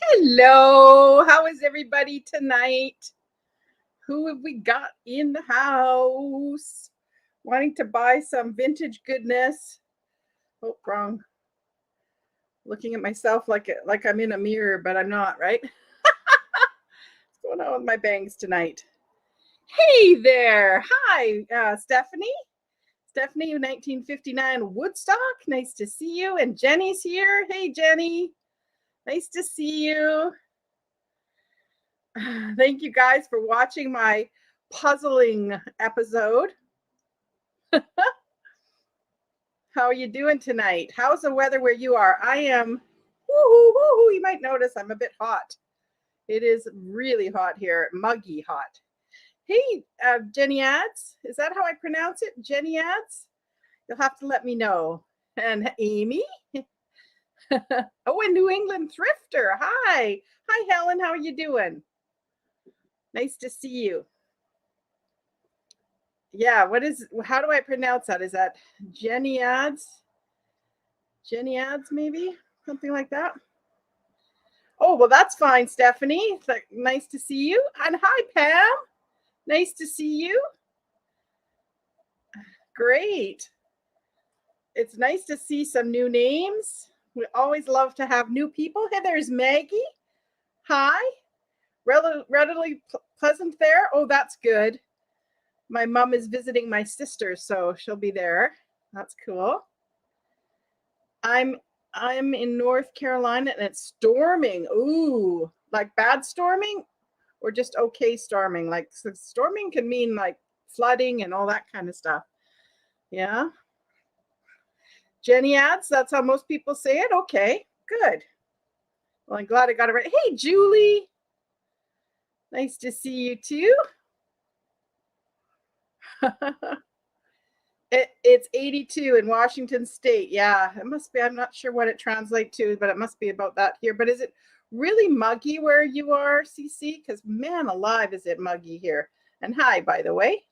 Hello, how is everybody tonight? Who have we got in the house? Wanting to buy some vintage goodness. Oh, wrong. Looking at myself like I'm in a mirror, but I'm not, right? What's going on with my bangs tonight? Hey there. Hi, Stephanie. Stephanie, 1959 Woodstock. Nice to see you. And Jenny's here. Hey, Jenny. Nice to see you. Thank you guys for watching my puzzling episode. How are you doing tonight? How's the weather where you are? I am, woo-hoo. You might notice I'm a bit hot. It is really hot here, muggy hot. Hey, Jenny Ads, is that how I pronounce it? Jenny Ads? You'll have to let me know. And Amy? Oh, and New England Thrifter. Hi. Hi, Helen. How are you doing? Nice to see you. Yeah, how do I pronounce that? Is that Jenny Ads? Jenny Ads, maybe? Something like that. Oh, well, that's fine, Stephanie. It's like, nice to see you. And hi, Pam. Nice to see you. Great. It's nice to see some new names. We always love to have new people. Hey, there's Maggie. Hi. Readily pleasant there. Oh, that's good. My mom is visiting my sister, so she'll be there. That's cool. I'm in North Carolina and it's storming. Ooh, like bad storming or just okay storming? Like so storming can mean like flooding and all that kind of stuff. Yeah. Jenny Ads, that's how most people say it. Okay, good. Well, I'm glad I got it right. Hey, Julie. Nice to see you too. It's 82 in Washington State. Yeah, it must be. I'm not sure what it translates to, but it must be about that here. But is it really muggy where you are, CC? Because man alive, is it muggy here. And hi, by the way.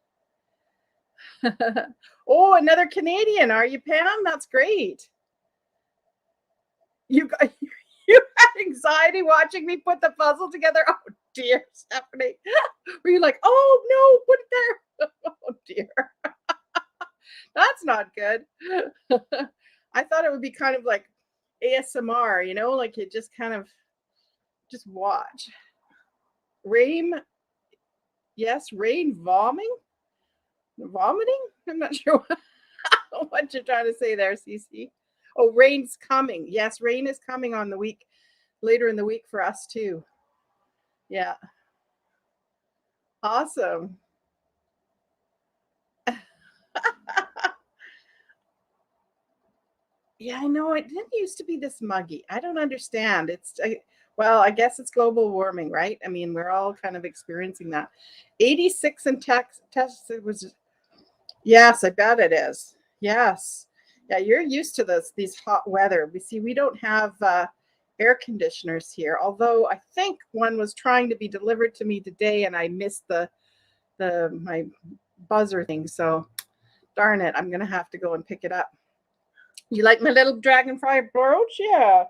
Oh, another Canadian. Are you, Pam? That's great. You had anxiety watching me put the puzzle together. Oh dear, Stephanie. Were you like, oh no, put it there? Oh dear. That's not good. I thought it would be kind of like ASMR, you know, like you just kind of just watch. Rain, yes, rain vomiting? I'm not sure what you're trying to say there, Cece. Oh, rain's coming. Yes, rain is coming on the week, later in the week for us too. Yeah. Awesome. Yeah, I know. It didn't used to be this muggy. I don't understand. Well, I guess it's global warming, right? I mean, we're all kind of experiencing that. 86 in Texas. It was, yes, I bet it is. Yes. Yeah, you're used to these hot weather. We don't have air conditioners here, although I think one was trying to be delivered to me today and I missed my buzzer thing. So darn it, I'm gonna have to go and pick it up. You like my little dragonfly brooch? Yeah.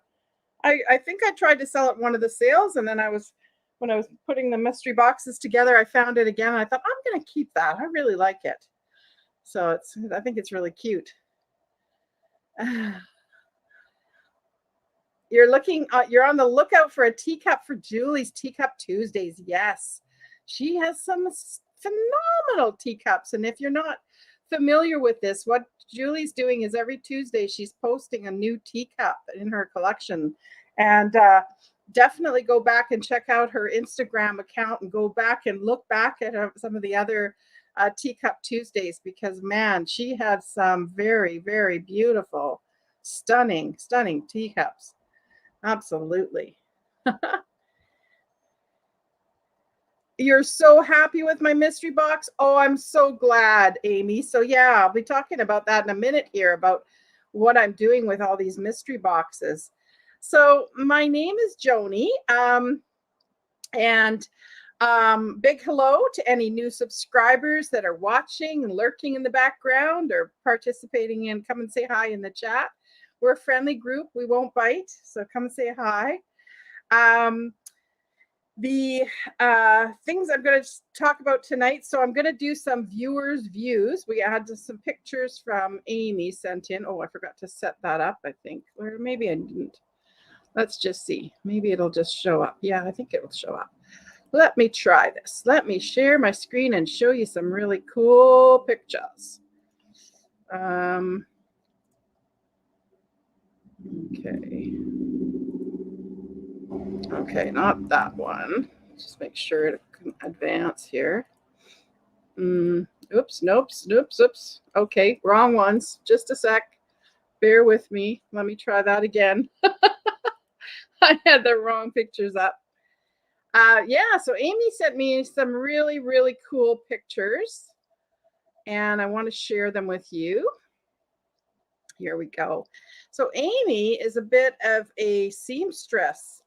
I think I tried to sell at one of the sales, and then when I was putting the mystery boxes together, I found it again. And I thought, I'm going to keep that. I really like it. So I think it's really cute. You're on the lookout for a teacup for Julie's Teacup Tuesdays. Yes. She has some phenomenal teacups. And if you're not familiar with this, what Julie's doing is every Tuesday she's posting a new teacup in her collection. And definitely go back and check out her Instagram account and go back and look back at some of the other Teacup Tuesdays, because man, she had some very, very beautiful, stunning teacups. Absolutely. You're so happy with my mystery box? Oh, I'm so glad, Amy. So yeah, I'll be talking about that in a minute here, about what I'm doing with all these mystery boxes. So my name is Joni, and Big hello to any new subscribers that are watching and lurking in the background or participating in. Come and say hi in the chat. We're a friendly group. We won't bite. So come and say hi. The things I'm going to talk about tonight. So I'm going to do some viewers' views. We had some pictures from Amy sent in. Oh, I forgot to set that up, I think. Or maybe I didn't. Let's just see. Maybe it'll just show up. Yeah, I think it will show up. Let me try this. Let me share my screen and show you some really cool pictures. Okay, not that one. Just make sure it can advance here. Oops. Okay, wrong ones. Just a sec. Bear with me. Let me try that again. I had the wrong pictures up. Yeah, so Amy sent me some really, really cool pictures, and I want to share them with you. Here we go. So Amy is a bit of a seamstress,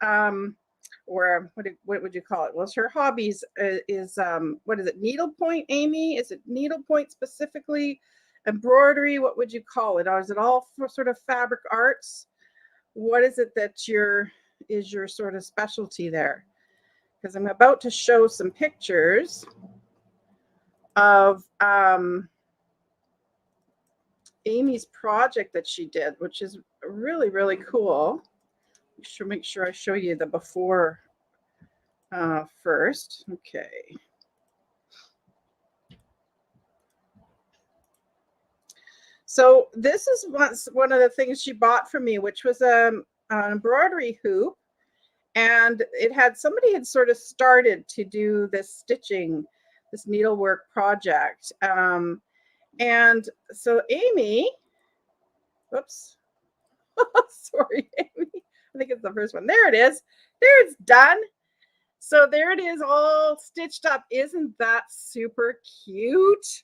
or what would you call it? Well, her hobbies is what is it? Needlepoint, Amy? Is it needlepoint specifically? Embroidery? What would you call it? Or is it all for sort of fabric arts? What is it that is your sort of specialty there? Because I'm about to show some pictures of Amy's project that she did, which is really, really cool. Should make sure I show you the before first. Okay. So this is one of the things she bought for me, which was an embroidery hoop. And somebody had sort of started to do this stitching, this needlework project. And so Amy, whoops, sorry, Amy. I think it's the first one. There it is. There, it's done. So there it is, all stitched up. Isn't that super cute?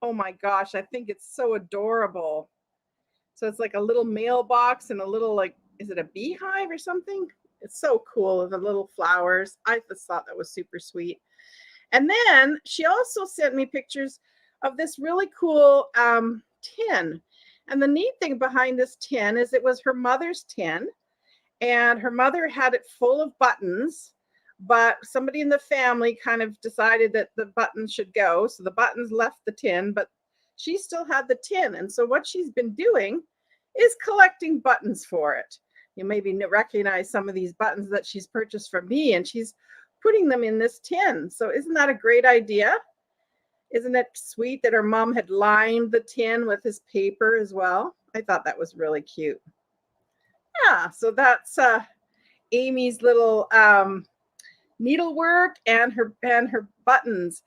Oh my gosh, I think it's so adorable. So it's like a little mailbox and a little, like, is it a beehive or something? It's so cool, the little flowers. I just thought that was super sweet. And then she also sent me pictures of this really cool tin. And the neat thing behind this tin is it was her mother's tin, and her mother had it full of buttons, but somebody in the family kind of decided that the buttons should go. So the buttons left the tin, but she still had the tin. And so what she's been doing is collecting buttons for it. You maybe recognize some of these buttons that she's purchased from me, and she's putting them in this tin. So isn't that a great idea? Isn't it sweet that her mom had lined the tin with his paper as well? I thought that was really cute. Yeah, so that's Amy's little needlework and her buttons.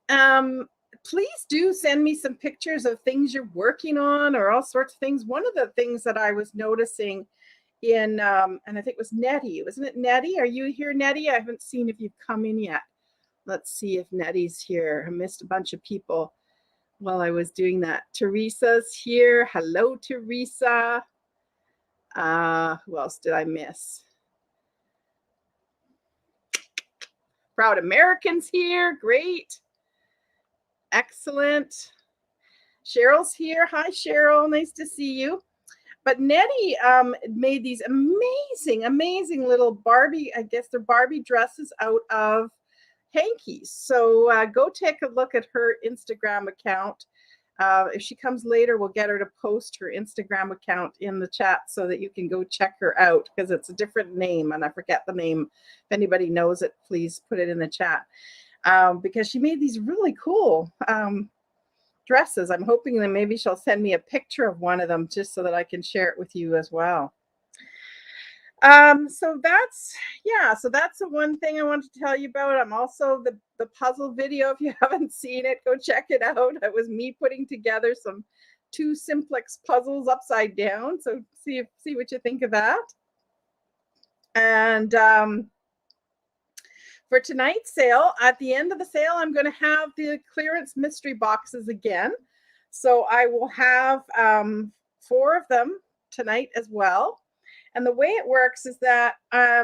Please do send me some pictures of things you're working on or all sorts of things. One of the things that I was noticing in, and I think it was Nettie, wasn't it Nettie? Are you here, Nettie? I haven't seen if you've come in yet. Let's see if Nettie's here. I missed a bunch of people while I was doing that. Teresa's here. Hello, Teresa. Who else did I miss? Proud Americans here. Great. Excellent. Cheryl's here. Hi, Cheryl. Nice to see you. But Nettie made these amazing little Barbie, I guess they're Barbie dresses out of hankies. So go take a look at her Instagram account. If she comes later, we'll get her to post her Instagram account in the chat so that you can go check her out, because it's a different name and I forget the name. If anybody knows it, please put it in the chat. Because she made these really cool dresses. I'm hoping that maybe she'll send me a picture of one of them just so that I can share it with you as well. So that's the one thing I wanted to tell you about. I'm also the puzzle video. If you haven't seen it, go check it out. It was me putting together some 2 simplex puzzles upside down. So see what you think of that. And for tonight's sale, at the end of the sale, I'm going to have the clearance mystery boxes again. So I will have 4 of them tonight as well. And the way it works is that I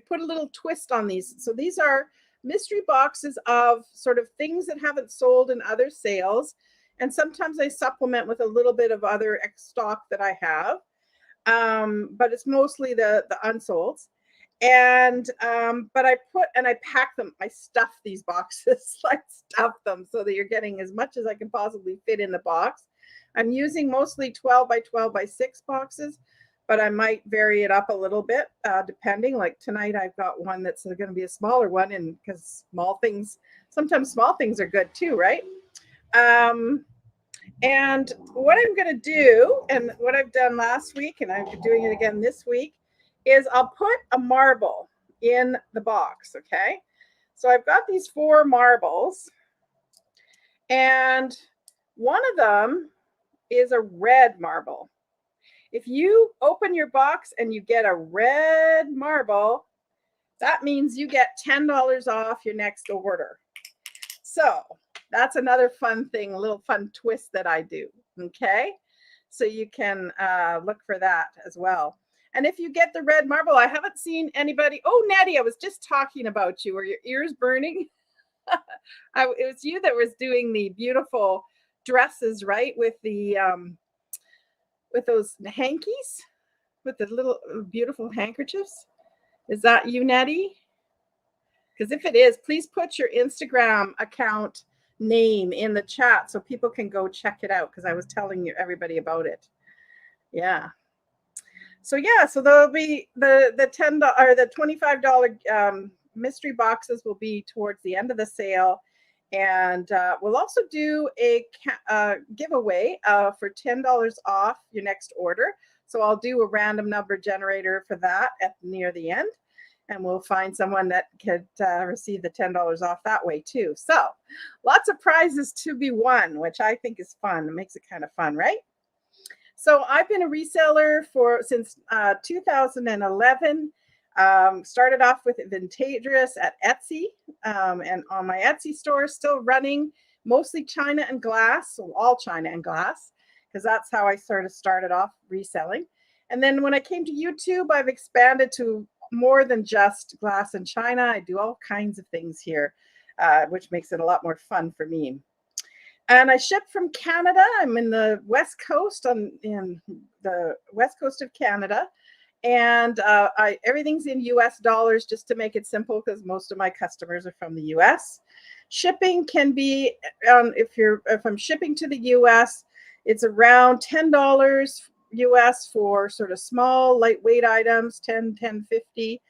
put a little twist on these. So these are mystery boxes of sort of things that haven't sold in other sales. And sometimes I supplement with a little bit of other stock that I have. But it's mostly the unsolds. And but I pack them, I stuff these boxes. I stuff them so that you're getting as much as I can possibly fit in the box. I'm using mostly 12 by 12 by 6 boxes, but I might vary it up a little bit depending. Like tonight I've got one that's going to be a smaller one, and because sometimes small things are good too, right? And what I'm going to do, and what I've done last week, and I'm doing it again this week, is I'll put a marble in the box, okay? So I've got these 4 marbles, and one of them is a red marble. If you open your box and you get a red marble, that means you get $10 off your next order. So that's another fun thing, a little fun twist that I do, okay? So you can look for that as well. And if you get the red marble, I haven't seen anybody. Oh, Nettie, I was just talking about you. Are your ears burning? It was you that was doing the beautiful dresses, right? With the with those hankies, with the little beautiful handkerchiefs. Is that you, Nettie? Because if it is, please put your Instagram account name in the chat so people can go check it out, because I was telling everybody about it. Yeah. So yeah, so there'll be the $10 or the $25 mystery boxes will be towards the end of the sale. And we'll also do a giveaway for $10 off your next order. So I'll do a random number generator for that near the end. And we'll find someone that could receive the $10 off that way too. So lots of prizes to be won, which I think is fun. It makes it kind of fun, right? So I've been a reseller since 2011. Started off with Vintagerous at Etsy, and on my Etsy store, still running mostly China and glass, so all China and glass, because that's how I sort of started off reselling. And then when I came to YouTube, I've expanded to more than just glass and China. I do all kinds of things here, which makes it a lot more fun for me. And I ship from Canada. I'm in the West Coast, in the West Coast of Canada. And everything's in US dollars, just to make it simple, because most of my customers are from the US. Shipping can be, if I'm shipping to the US, it's around $10 US for sort of small, lightweight items, 10, 50.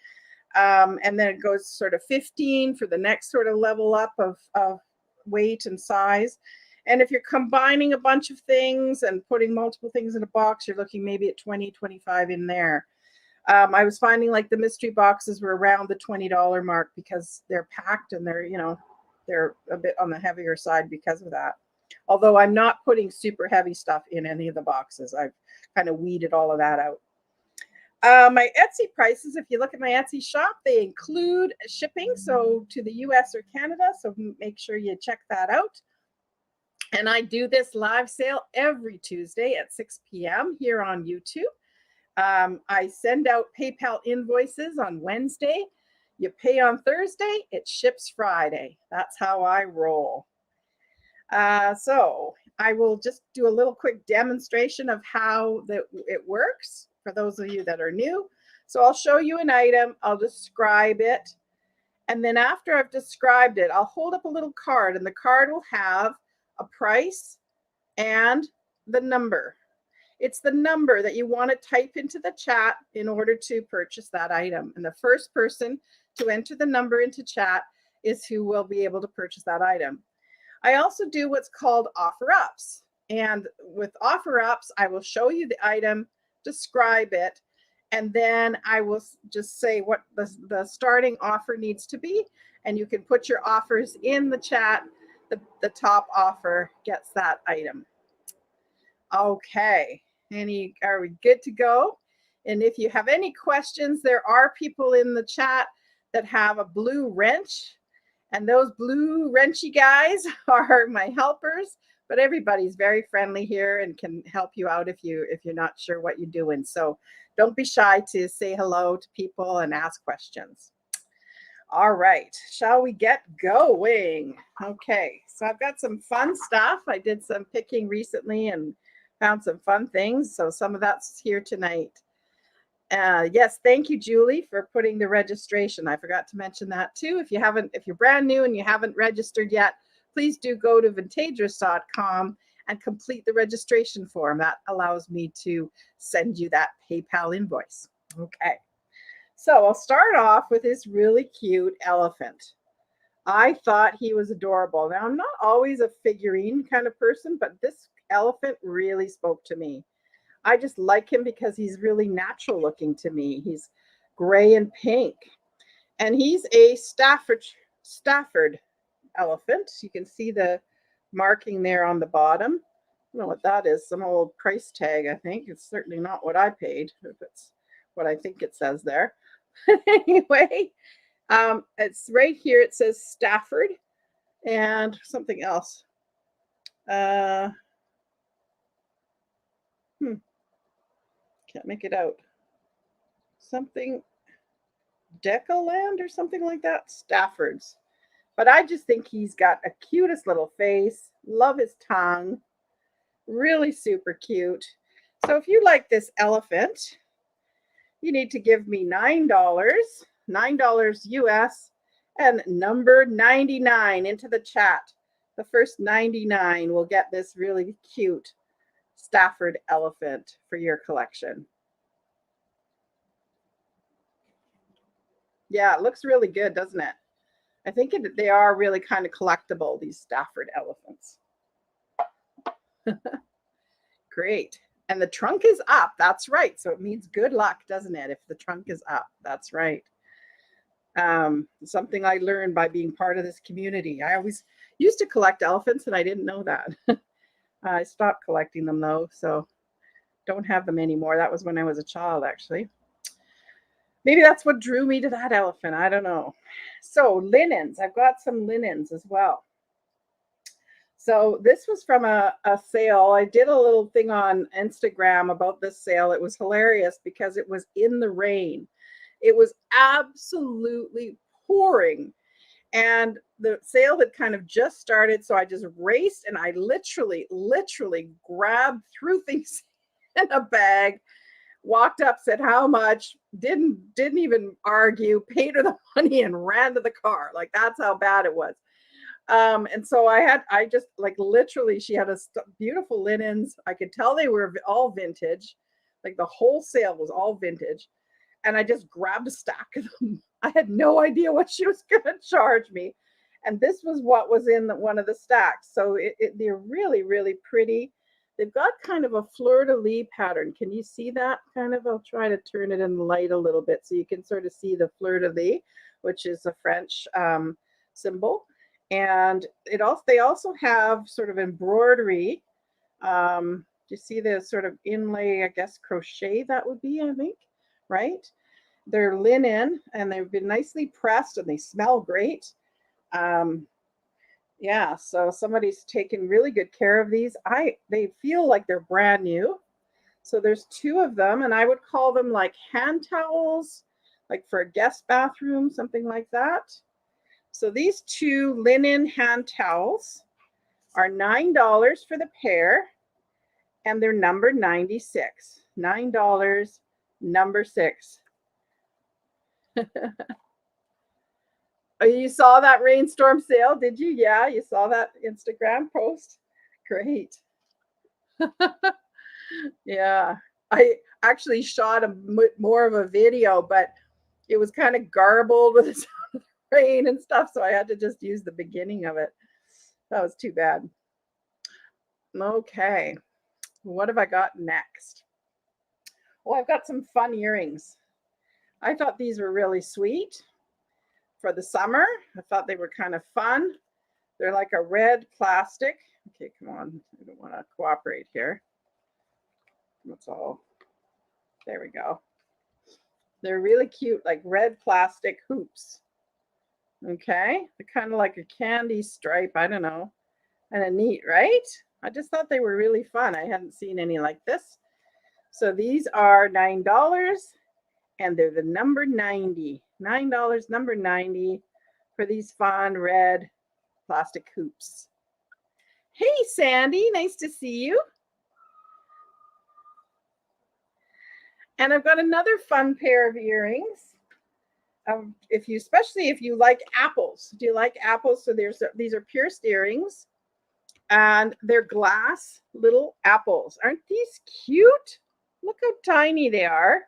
And then it goes sort of 15 for the next sort of level up of weight and size. And if you're combining a bunch of things and putting multiple things in a box, you're looking maybe at 20, 25 in there. I was finding like the mystery boxes were around the $20 mark because they're packed and they're a bit on the heavier side because of that. Although I'm not putting super heavy stuff in any of the boxes. I've kind of weeded all of that out. My Etsy prices, if you look at my Etsy shop, they include shipping, so to the US or Canada, so make sure you check that out. And I do this live sale every Tuesday at 6 p.m. here on YouTube. I send out PayPal invoices on Wednesday. You pay on Thursday, it ships Friday. That's how I roll. So I will just do a little quick demonstration of how it works for those of you that are new. So I'll show you an item, I'll describe it, and then after I've described it, I'll hold up a little card, and the card will have a price and the number. It's the number that you want to type into the chat in order to purchase that item. And the first person to enter the number into chat is who will be able to purchase that item. I also do what's called offer ups. And with offer ups, I will show you the item, describe it, and then I will just say what the starting offer needs to be. And you can put your offers in the chat. The top offer gets that item. Okay, are we good to go? And if you have any questions, there are people in the chat that have a blue wrench, and those blue wrenchy guys are my helpers, but everybody's very friendly here and can help you out if you're not sure what you're doing. So don't be shy to say hello to people and ask questions. All right, shall we get going? Okay, so I've got some fun stuff. I did some picking recently and found some fun things. So some of that's here tonight. Yes, thank you, Julie, for putting the registration. I forgot to mention that too. If you're brand new and you haven't registered yet, please do go to Vintagerous.com and complete the registration form. That allows me to send you that PayPal invoice. Okay. So I'll start off with this really cute elephant. I thought he was adorable. Now, I'm not always a figurine kind of person, but this elephant really spoke to me. I just like him because he's really natural looking to me. He's gray and pink. And he's a Stafford elephant. You can see the marking there on the bottom. I don't know what that is, some old price tag, I think. It's certainly not what I paid, if it's what I think it says there. Anyway, it's right here. It says Stafford and something else. Can't make it out. Something Decaland or something like that. Stafford's. But I just think he's got a cutest little face. Love his tongue. Really super cute. So if you like this elephant, you need to give me $9 US, and number 99 into the chat. The first 99 will get this really cute Stafford elephant for your collection. Yeah, it looks really good, doesn't it? I think they are really kind of collectible, these Stafford elephants. Great. And the trunk is up. That's right. So it means good luck, doesn't it? If the trunk is up. That's right. Something I learned by being part of this community. I always used to collect elephants and I didn't know that. I stopped collecting them though, so don't have them anymore. That was when I was a child, actually. Maybe that's what drew me to that elephant. I don't know. So linens. I've got some linens as well. So this was from a sale. I did a little thing on Instagram about this sale. It was hilarious because it was in the rain. It was absolutely pouring. And the sale had kind of just started. So I just raced and I literally grabbed, threw things in a bag, walked up, said how much, didn't even argue, paid her the money and ran to the car. Like that's how bad it was. And so I just like literally, she had beautiful linens. I could tell they were all vintage. Like the whole sale was all vintage. And I just grabbed a stack of them. I had no idea what she was going to charge me. And this was what was in one of the stacks. So they're really, really pretty. They've got kind of a fleur-de-lis pattern. Can you see that kind of? I'll try to turn it in the light a little bit so you can sort of see the fleur-de-lis, which is a French symbol. And they also have sort of embroidery. You see the sort of inlay, I guess, crochet that would be, I think, right? They're linen and they've been nicely pressed and they smell great. Yeah, so somebody's taken really good care of these. They feel like they're brand new. So there's two of them, and I would call them like hand towels, like for a guest bathroom, something like that. So these two linen hand towels are $9 for the pair, and they're number 96. $9, number 6. Oh, you saw that rainstorm sale, did you? Yeah, you saw that Instagram post? Great. Yeah, I actually shot more of a video, but it was kind of garbled with the sound of the rain and stuff, so I had to just use the beginning of it. That was too bad. Okay, what have I got next? Well, I've got some fun earrings. I thought these were really sweet for the summer. I thought they were kind of fun. They're like a red plastic. Okay, come on. I don't want to cooperate here. That's all. There we go. They're really cute, like red plastic hoops. Okay, they're kind of like a candy stripe. I don't know. Kind of neat, right? I just thought they were really fun. I hadn't seen any like this. So these are $9 and they're the number 90. $9, number 90 for these fun red plastic hoops. Hey, Sandy, nice to see you. And I've got another fun pair of earrings. Especially if you like apples. Do you like apples? So these are pierced earrings, and they're glass little apples. Aren't these cute? Look how tiny they are.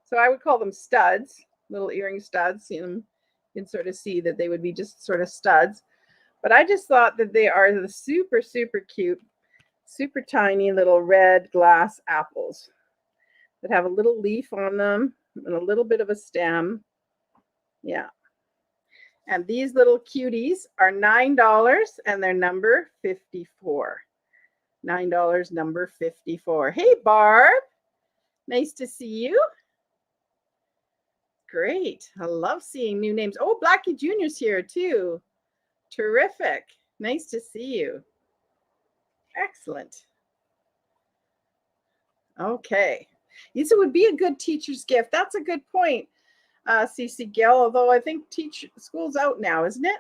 So I would call them studs, little earring studs. You can sort of see that they would be just sort of studs. But I just thought that they are the super, super cute, super tiny little red glass apples that have a little leaf on them and a little bit of a stem. Yeah. And these little cuties are $9 and they're number 54. $9, number 54. Hey, Barb. Nice to see you. Great. I love seeing new names. Oh, Blackie Jr.'s here too. Terrific. Nice to see you. Excellent. Okay. This would be a good teacher's gift. That's a good point, CC Gill, although I think school's out now, isn't it?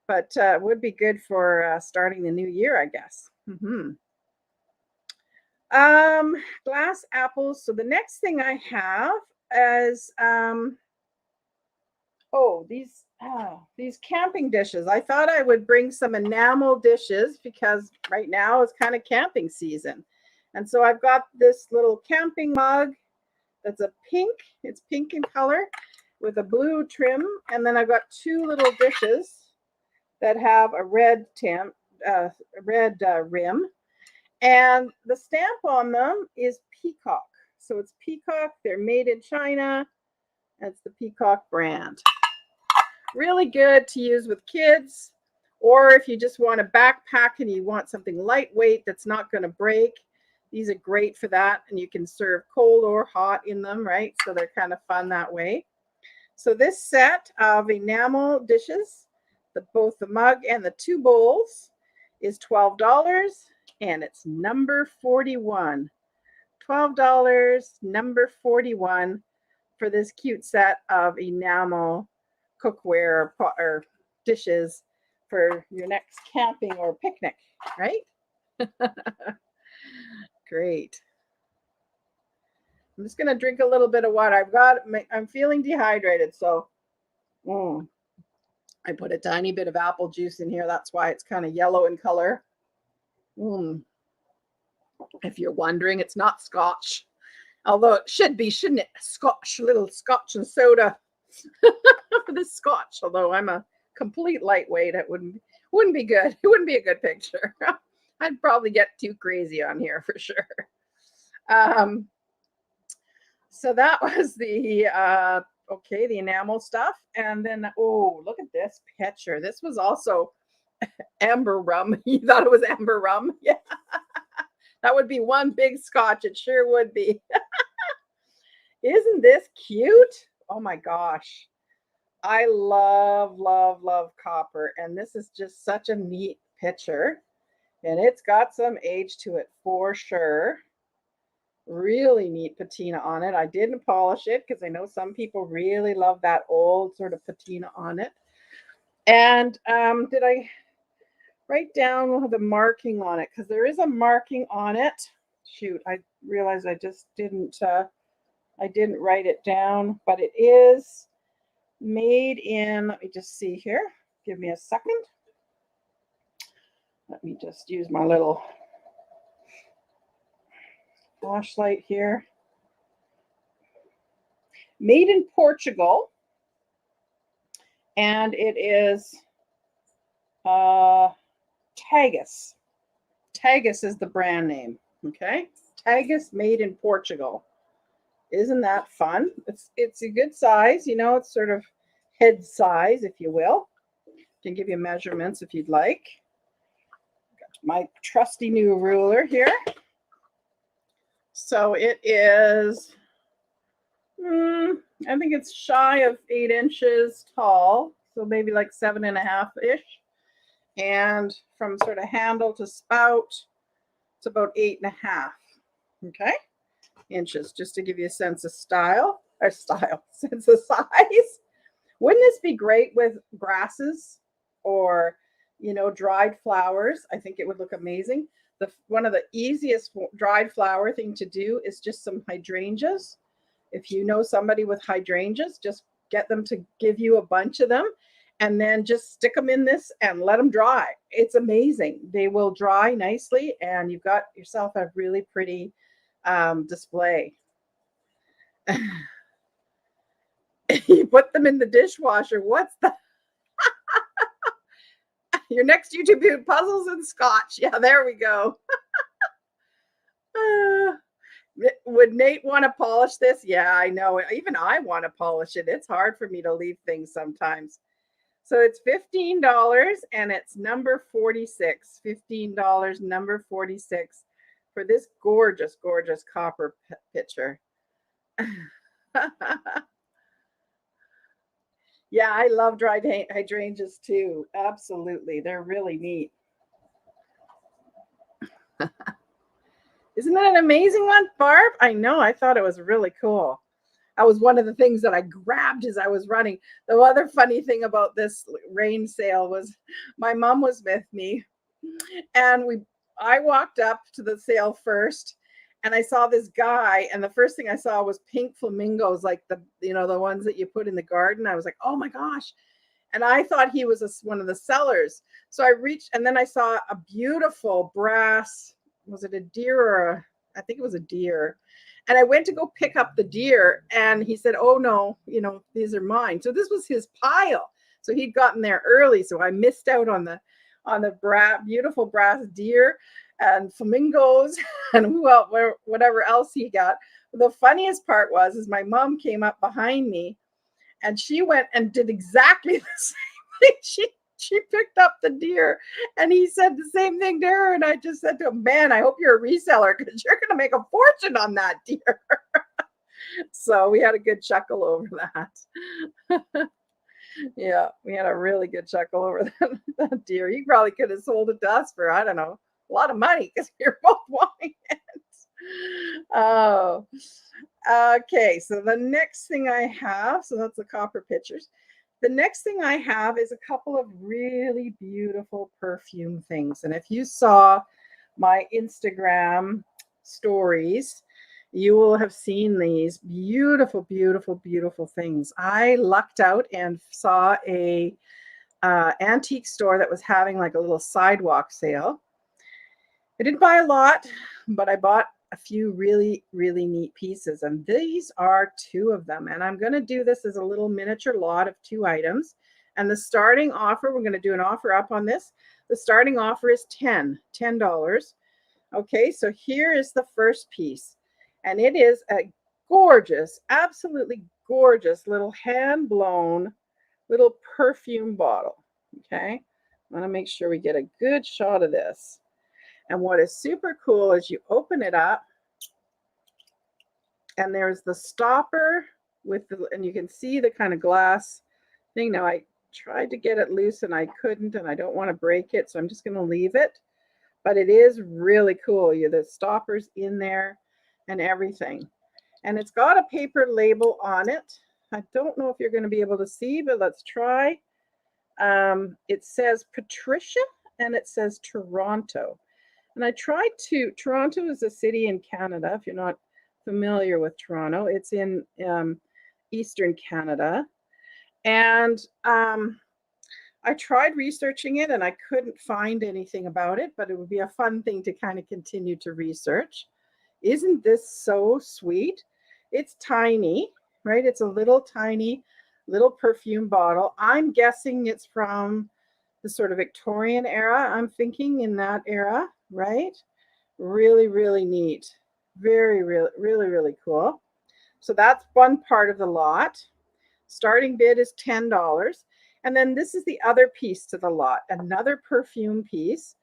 But it would be good for starting the new year, I guess. Glass apples. So the next thing I have is these camping dishes. I thought I would bring some enamel dishes because right now it's kind of camping season. And so I've got this little camping mug that's a pink. It's pink in color with a blue trim. And then I've got two little dishes that have a red rim. And the stamp on them is peacock. So it's peacock. They're made in China. That's the Peacock brand. Really good to use with kids, or if you just want a backpack and you want something lightweight that's not going to break. These are great for that, and you can serve cold or hot in them, right? So they're kind of fun that way. So this set of enamel dishes, both the mug and the two bowls, is $12, and it's number 41. $12, number 41 for this cute set of enamel cookware or dishes for your next camping or picnic, right? Great. I'm just going to drink a little bit of water. I'm feeling dehydrated, so I put a tiny bit of apple juice in here. That's why it's kind of yellow in color. If you're wondering, it's not Scotch, although it should be, shouldn't it? Scotch, little Scotch and soda for the Scotch. Although I'm a complete lightweight, it wouldn't be good. It wouldn't be a good picture. I'd probably get too crazy on here for sure. So that was the the enamel stuff. And then, look at this picture. This was also amber rum. You thought it was amber rum? Yeah. That would be one big Scotch. It sure would be. Isn't this cute? Oh my gosh. I love, love, love copper. And this is just such a neat picture. And it's got some age to it for sure. Really neat patina on it. I didn't polish it because I know some people really love that old sort of patina on it. And did I write down the marking on it? Because there is a marking on it. Shoot, I realized I just didn't write it down, but it is made in, let me just see here. Give me a second. Let me just use my little flashlight here. Made in Portugal, and it is Tagus. Tagus is the brand name. Okay, Tagus, made in Portugal. Isn't that fun? It's a good size. You know, it's sort of head size, if you will. Can give you measurements if you'd like. Got my trusty new ruler here. So it is, I think it's shy of 8 inches tall. So maybe like 7.5-ish. And from sort of handle to spout, it's about 8.5. Okay. Inches, just to give you a sense of sense of size. Wouldn't this be great with grasses or, dried flowers? I think it would look amazing. One of the easiest dried flower thing to do is just some hydrangeas. If you know somebody with hydrangeas, just get them to give you a bunch of them and then just stick them in this and let them dry. It's amazing. They will dry nicely and you've got yourself a really pretty display. You put them in the dishwasher. What's that? Your next YouTube video, puzzles and scotch. Yeah, there we go. Would Nate want to polish this? Yeah, I know. Even I want to polish it. It's hard for me to leave things sometimes. So it's $15 and it's number 46. $15, number 46 for this gorgeous, gorgeous copper pitcher. Yeah, I love dried hydrangeas too. Absolutely. They're really neat. Isn't that an amazing one, Barb? I know. I thought it was really cool. That was one of the things that I grabbed as I was running. The other funny thing about this rain sale was my mom was with me and I walked up to the sale first and I saw this guy and the first thing I saw was pink flamingos, like the ones that you put in the garden. I was like, oh my gosh. And I thought he was one of the sellers. So I reached and then I saw a beautiful brass, was it a deer I think it was a deer. And I went to go pick up the deer and he said, oh no, these are mine. So this was his pile. So he'd gotten there early. So I missed out on the beautiful brass deer and flamingos and whatever else he got. The funniest part is my mom came up behind me and she went and did exactly the same thing. She picked up the deer and he said the same thing to her. And I just said to him, man, I hope you're a reseller because you're going to make a fortune on that deer. So we had a good chuckle over that. Yeah, we had a really good chuckle over that deer. He probably could have sold it to us for, I don't know, a lot of money because we were both wanting it. Oh, okay. So the next thing I have, so that's the copper pitchers. The next thing I have is a couple of really beautiful perfume things. And if you saw my Instagram stories, you will have seen these beautiful, beautiful, beautiful things. I lucked out and saw a antique store that was having like a little sidewalk sale. I didn't buy a lot, but I bought a few really, really neat pieces. And these are two of them. And I'm going to do this as a little miniature lot of 2 items. And the starting offer, we're going to do an offer up on this. The starting offer is $10. Okay, so here is the first piece. And it is a gorgeous, absolutely gorgeous little hand-blown little perfume bottle. Okay, I want to make sure we get a good shot of this. And what is super cool is you open it up and there's the stopper and you can see the kind of glass thing. Now I tried to get it loose and I couldn't, and I don't want to break it. So I'm just going to leave it, but it is really cool. The stopper's in there and everything. And it's got a paper label on it. I don't know if you're going to be able to see, but let's try. It says Patricia and it says Toronto. And Toronto is a city in Canada. If you're not familiar with Toronto, it's in Eastern Canada. And I tried researching it and I couldn't find anything about it, but it would be a fun thing to kind of continue to research. Isn't this so sweet? It's tiny, right? It's a little tiny little perfume bottle. I'm guessing it's from the sort of Victorian era. I'm thinking in that era, right? Really, really neat. Very, really, really, really cool. So that's one part of the lot. Starting bid is $10. And then this is the other piece to the lot, another perfume piece.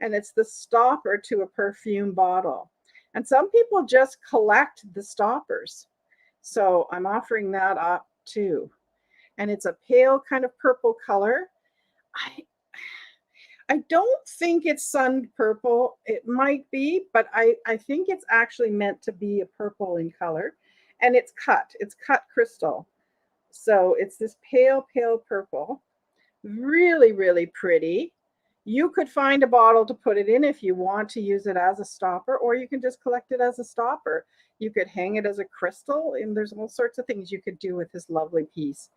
And it's the stopper to a perfume bottle. And some people just collect the stoppers. So I'm offering that up too. And it's a pale kind of purple color. I don't think it's sun purple. It might be, but I think it's actually meant to be a purple in color. And it's cut crystal. So it's this pale, pale purple. Really, really pretty. You could find a bottle to put it in if you want to use it as a stopper, or you can just collect it as a stopper. You could hang it as a crystal, and there's all sorts of things you could do with this lovely piece.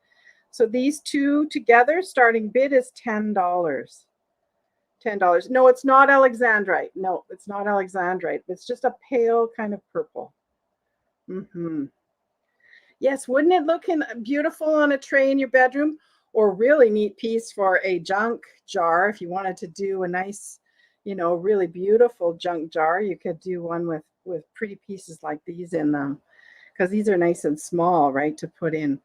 So these two together, starting bid is $10. $10. No, it's not alexandrite. No, it's not alexandrite. It's just a pale kind of purple. Yes, wouldn't it look beautiful on a tray in your bedroom? Or really neat piece for a junk jar. If you wanted to do a nice, really beautiful junk jar, you could do one with pretty pieces like these in them, because these are nice and small, right, to put in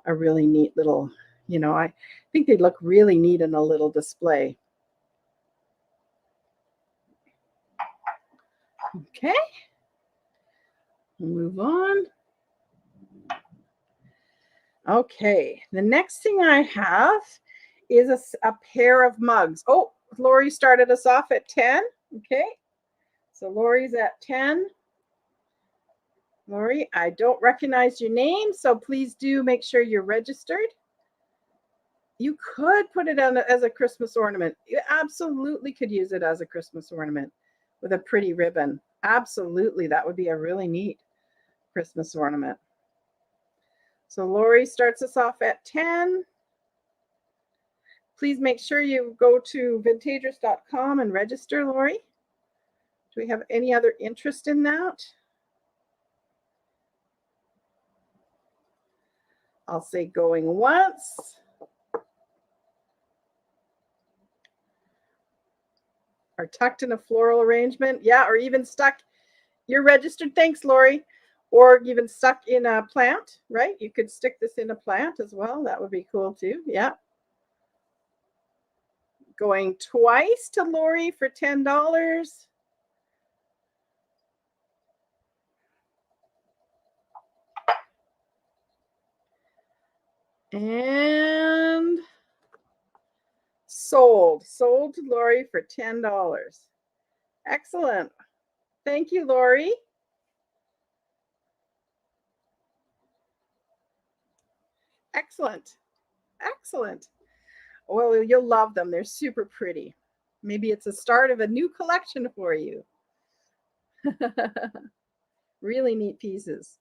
a really neat little, I think they'd look really neat in a little display. Okay, move on. Okay, the next thing I have is a pair of mugs. Oh, Lori started us off at 10. Okay, so Lori's at 10. Lori, I don't recognize your name, so please do make sure you're registered. You could put it on as a Christmas ornament. You absolutely could use it as a Christmas ornament with a pretty ribbon. Absolutely, that would be a really neat Christmas ornament. So Lori starts us off at 10. Please make sure you go to vintagerous.com and register, Lori. Do we have any other interest in that? I'll say going once. Or tucked in a floral arrangement. Yeah, or even stuck. You're registered. Thanks, Lori. Or even stuck in a plant, right? You could stick this in a plant as well. That would be cool too. Yeah. Going twice to Lori for $10. And sold to Lori for $10. Excellent. Thank you, Lori. Excellent. Excellent. Well, you'll love them. They're super pretty. Maybe it's a start of a new collection for you. Really neat pieces.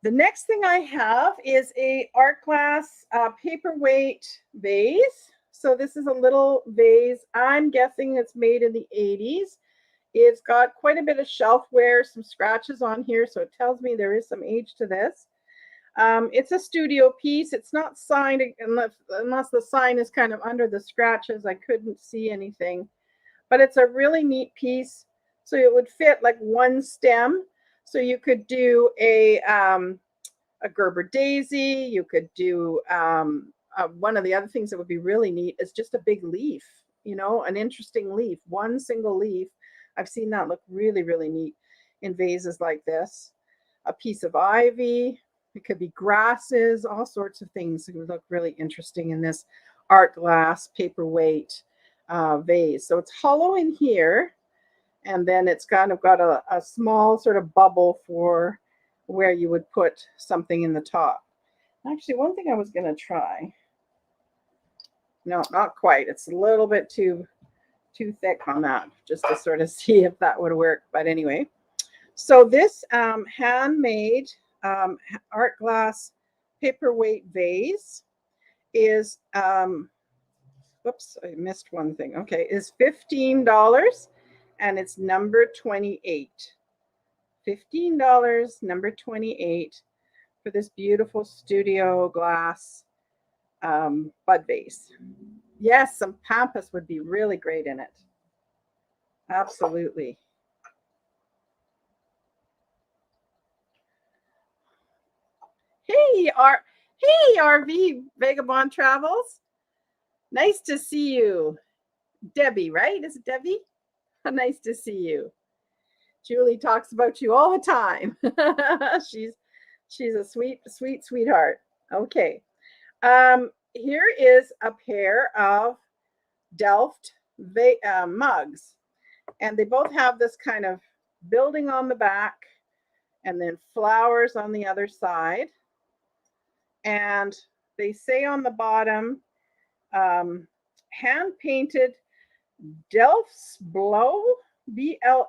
The next thing I have is a art glass paperweight vase. So this is a little vase. I'm guessing it's made in the 80s. It's got quite a bit of shelf wear, some scratches on here, so it tells me there is some age to this. It's a studio piece. It's not signed unless the sign is kind of under the scratches. I couldn't see anything, but it's a really neat piece. So it would fit like one stem. So you could do a Gerber daisy. You could do one of the other things that would be really neat is just a big leaf, an interesting leaf, one single leaf. I've seen that look really, really neat in vases like this. A piece of ivy. It could be grasses, all sorts of things that would look really interesting in this art glass paperweight vase. So it's hollow in here, and then it's kind of got a small sort of bubble for where you would put something in the top. Actually, one thing I was going to try. No, not quite. It's a little bit too thick on that, just to sort of see if that would work. But anyway, so this handmade art glass paperweight vase is whoops, I missed one thing. Okay, is $15, and it's number 28. $15, number 28, for this beautiful studio glass bud vase. Yes, some pampas would be really great in it. Absolutely. Hey, RV Vagabond Travels. Nice to see you. Debbie, right? Is it Debbie? Nice to see you. Julie talks about you all the time. she's a sweetheart. Okay. Here is a pair of Delft mugs. And they both have this kind of building on the back and then flowers on the other side. And they say on the bottom, hand painted Delft's Blow, Blauw,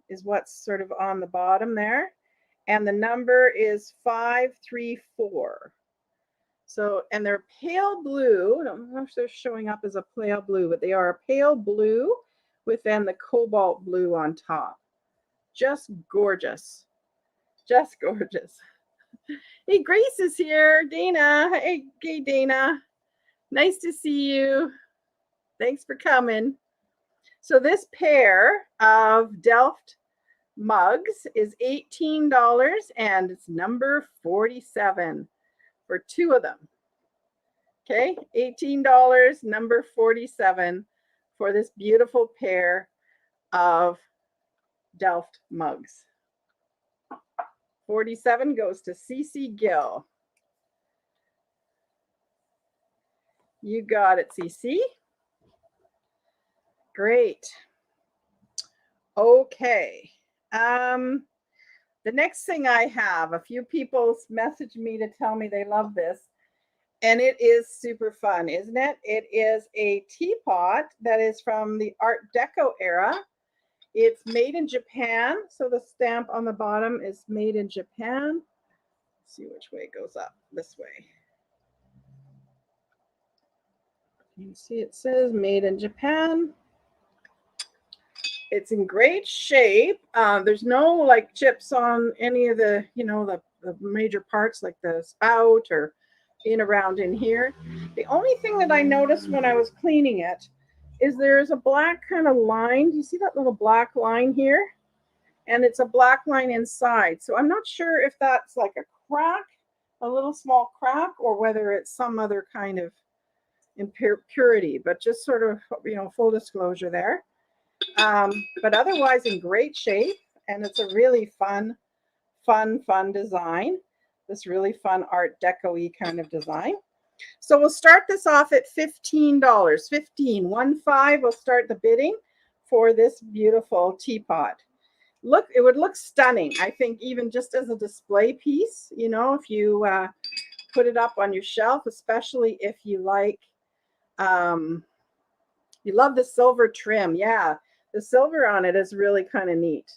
is what's sort of on the bottom there. And the number is 534. So, and they're pale blue. I don't know if they're showing up as a pale blue, but they are a pale blue with then the cobalt blue on top. Just gorgeous. Just gorgeous. Hey, Grace is here. Dana. Hey, Dana. Nice to see you. Thanks for coming. So this pair of Delft mugs is $18 and it's number 47 for two of them. Okay, $18, number 47 for this beautiful pair of Delft mugs. 47 goes to CC Gill. You got it, CC. Great. Okay. The next thing I have, a few people messaged me to tell me they love this, and it is super fun, isn't it? It is a teapot that is from the Art Deco era. It's made in Japan, so the stamp on the bottom is made in Japan. Let's see which way it goes up. This way. You can see it says made in Japan. It's in great shape. There's no like chips on any of the, the major parts like the spout or around in here. The only thing that I noticed when I was cleaning it is there's a black kind of line. Do you see that little black line here? And it's a black line inside. So I'm not sure if that's like a crack, a little small crack, or whether it's some other kind of impurity, but just sort of, full disclosure there. But otherwise in great shape, and it's a really fun design. This really fun Art Deco-y kind of design. So we'll start this off at $15. 15. We'll start the bidding for this beautiful teapot. Look, it would look stunning, I think, even just as a display piece, if you put it up on your shelf, especially if you like, you love the silver trim. Yeah, the silver on it is really kind of neat.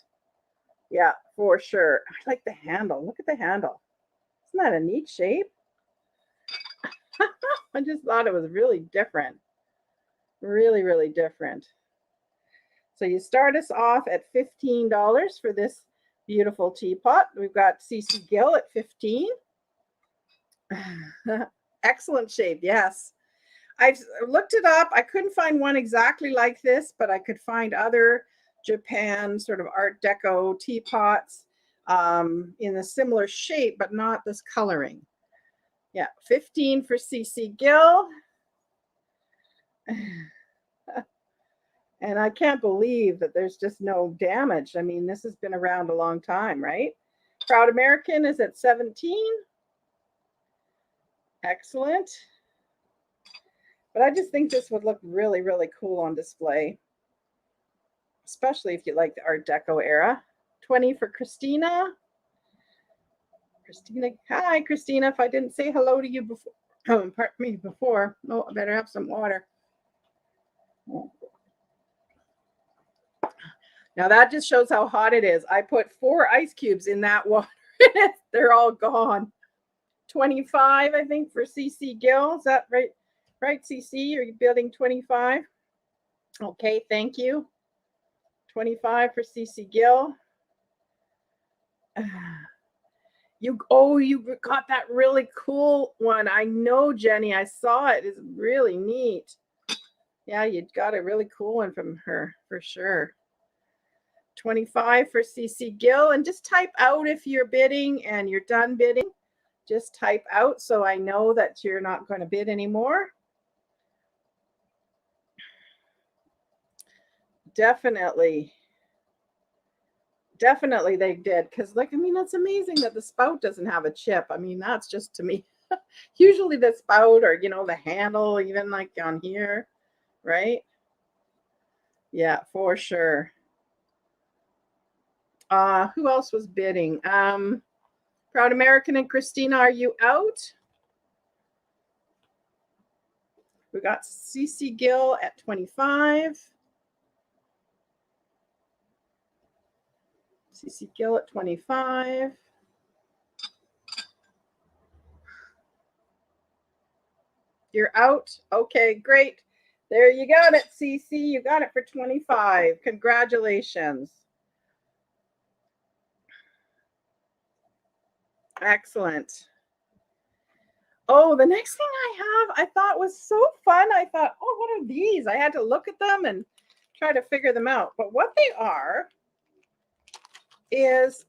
Yeah, for sure. I like the handle. Look at the handle. Isn't that a neat shape? I just thought it was really different. Really, really different. So you start us off at $15 for this beautiful teapot. We've got CC Gill at 15. Excellent shape, yes. I've looked it up. I couldn't find one exactly like this, but I could find other Japan sort of Art Deco teapots in a similar shape, but not this coloring. Yeah, 15 for CC Gill. And I can't believe that there's just no damage. I mean, this has been around a long time, right? Proud American is at 17. Excellent. But I just think this would look really, really cool on display, especially if you like the Art Deco era. 20 for Christina. Christina, hi, Christina. If I didn't say hello to you before, pardon me, before. Oh, I better have some water. Now that just shows how hot it is. I put 4 ice cubes in that water. They're all gone. 25, I think, for CC Gill. Is that right? Right, CC? Are you building 25? Okay, thank you. 25 for CC Gill. You got that really cool one. I know, Jenny. I saw it. It's really neat. Yeah, you got a really cool one from her for sure. 25 for CC Gill. And just type out if you're bidding and you're done bidding. Just type out so I know that you're not going to bid anymore. Definitely they did, because like, I mean, that's amazing that the spout doesn't have a chip. I mean, that's just, to me, usually the spout or the handle, even like on here, right? Yeah, for sure. Who else was bidding? Proud American and Christina, are you out? We got CC Gill at 25. CC Gill at 25. You're out? Okay, great. There you got it, CC. You got it for 25. Congratulations. Excellent. Oh, the next thing I thought was so fun. I thought, oh, what are these? I had to look at them and try to figure them out. But what they are is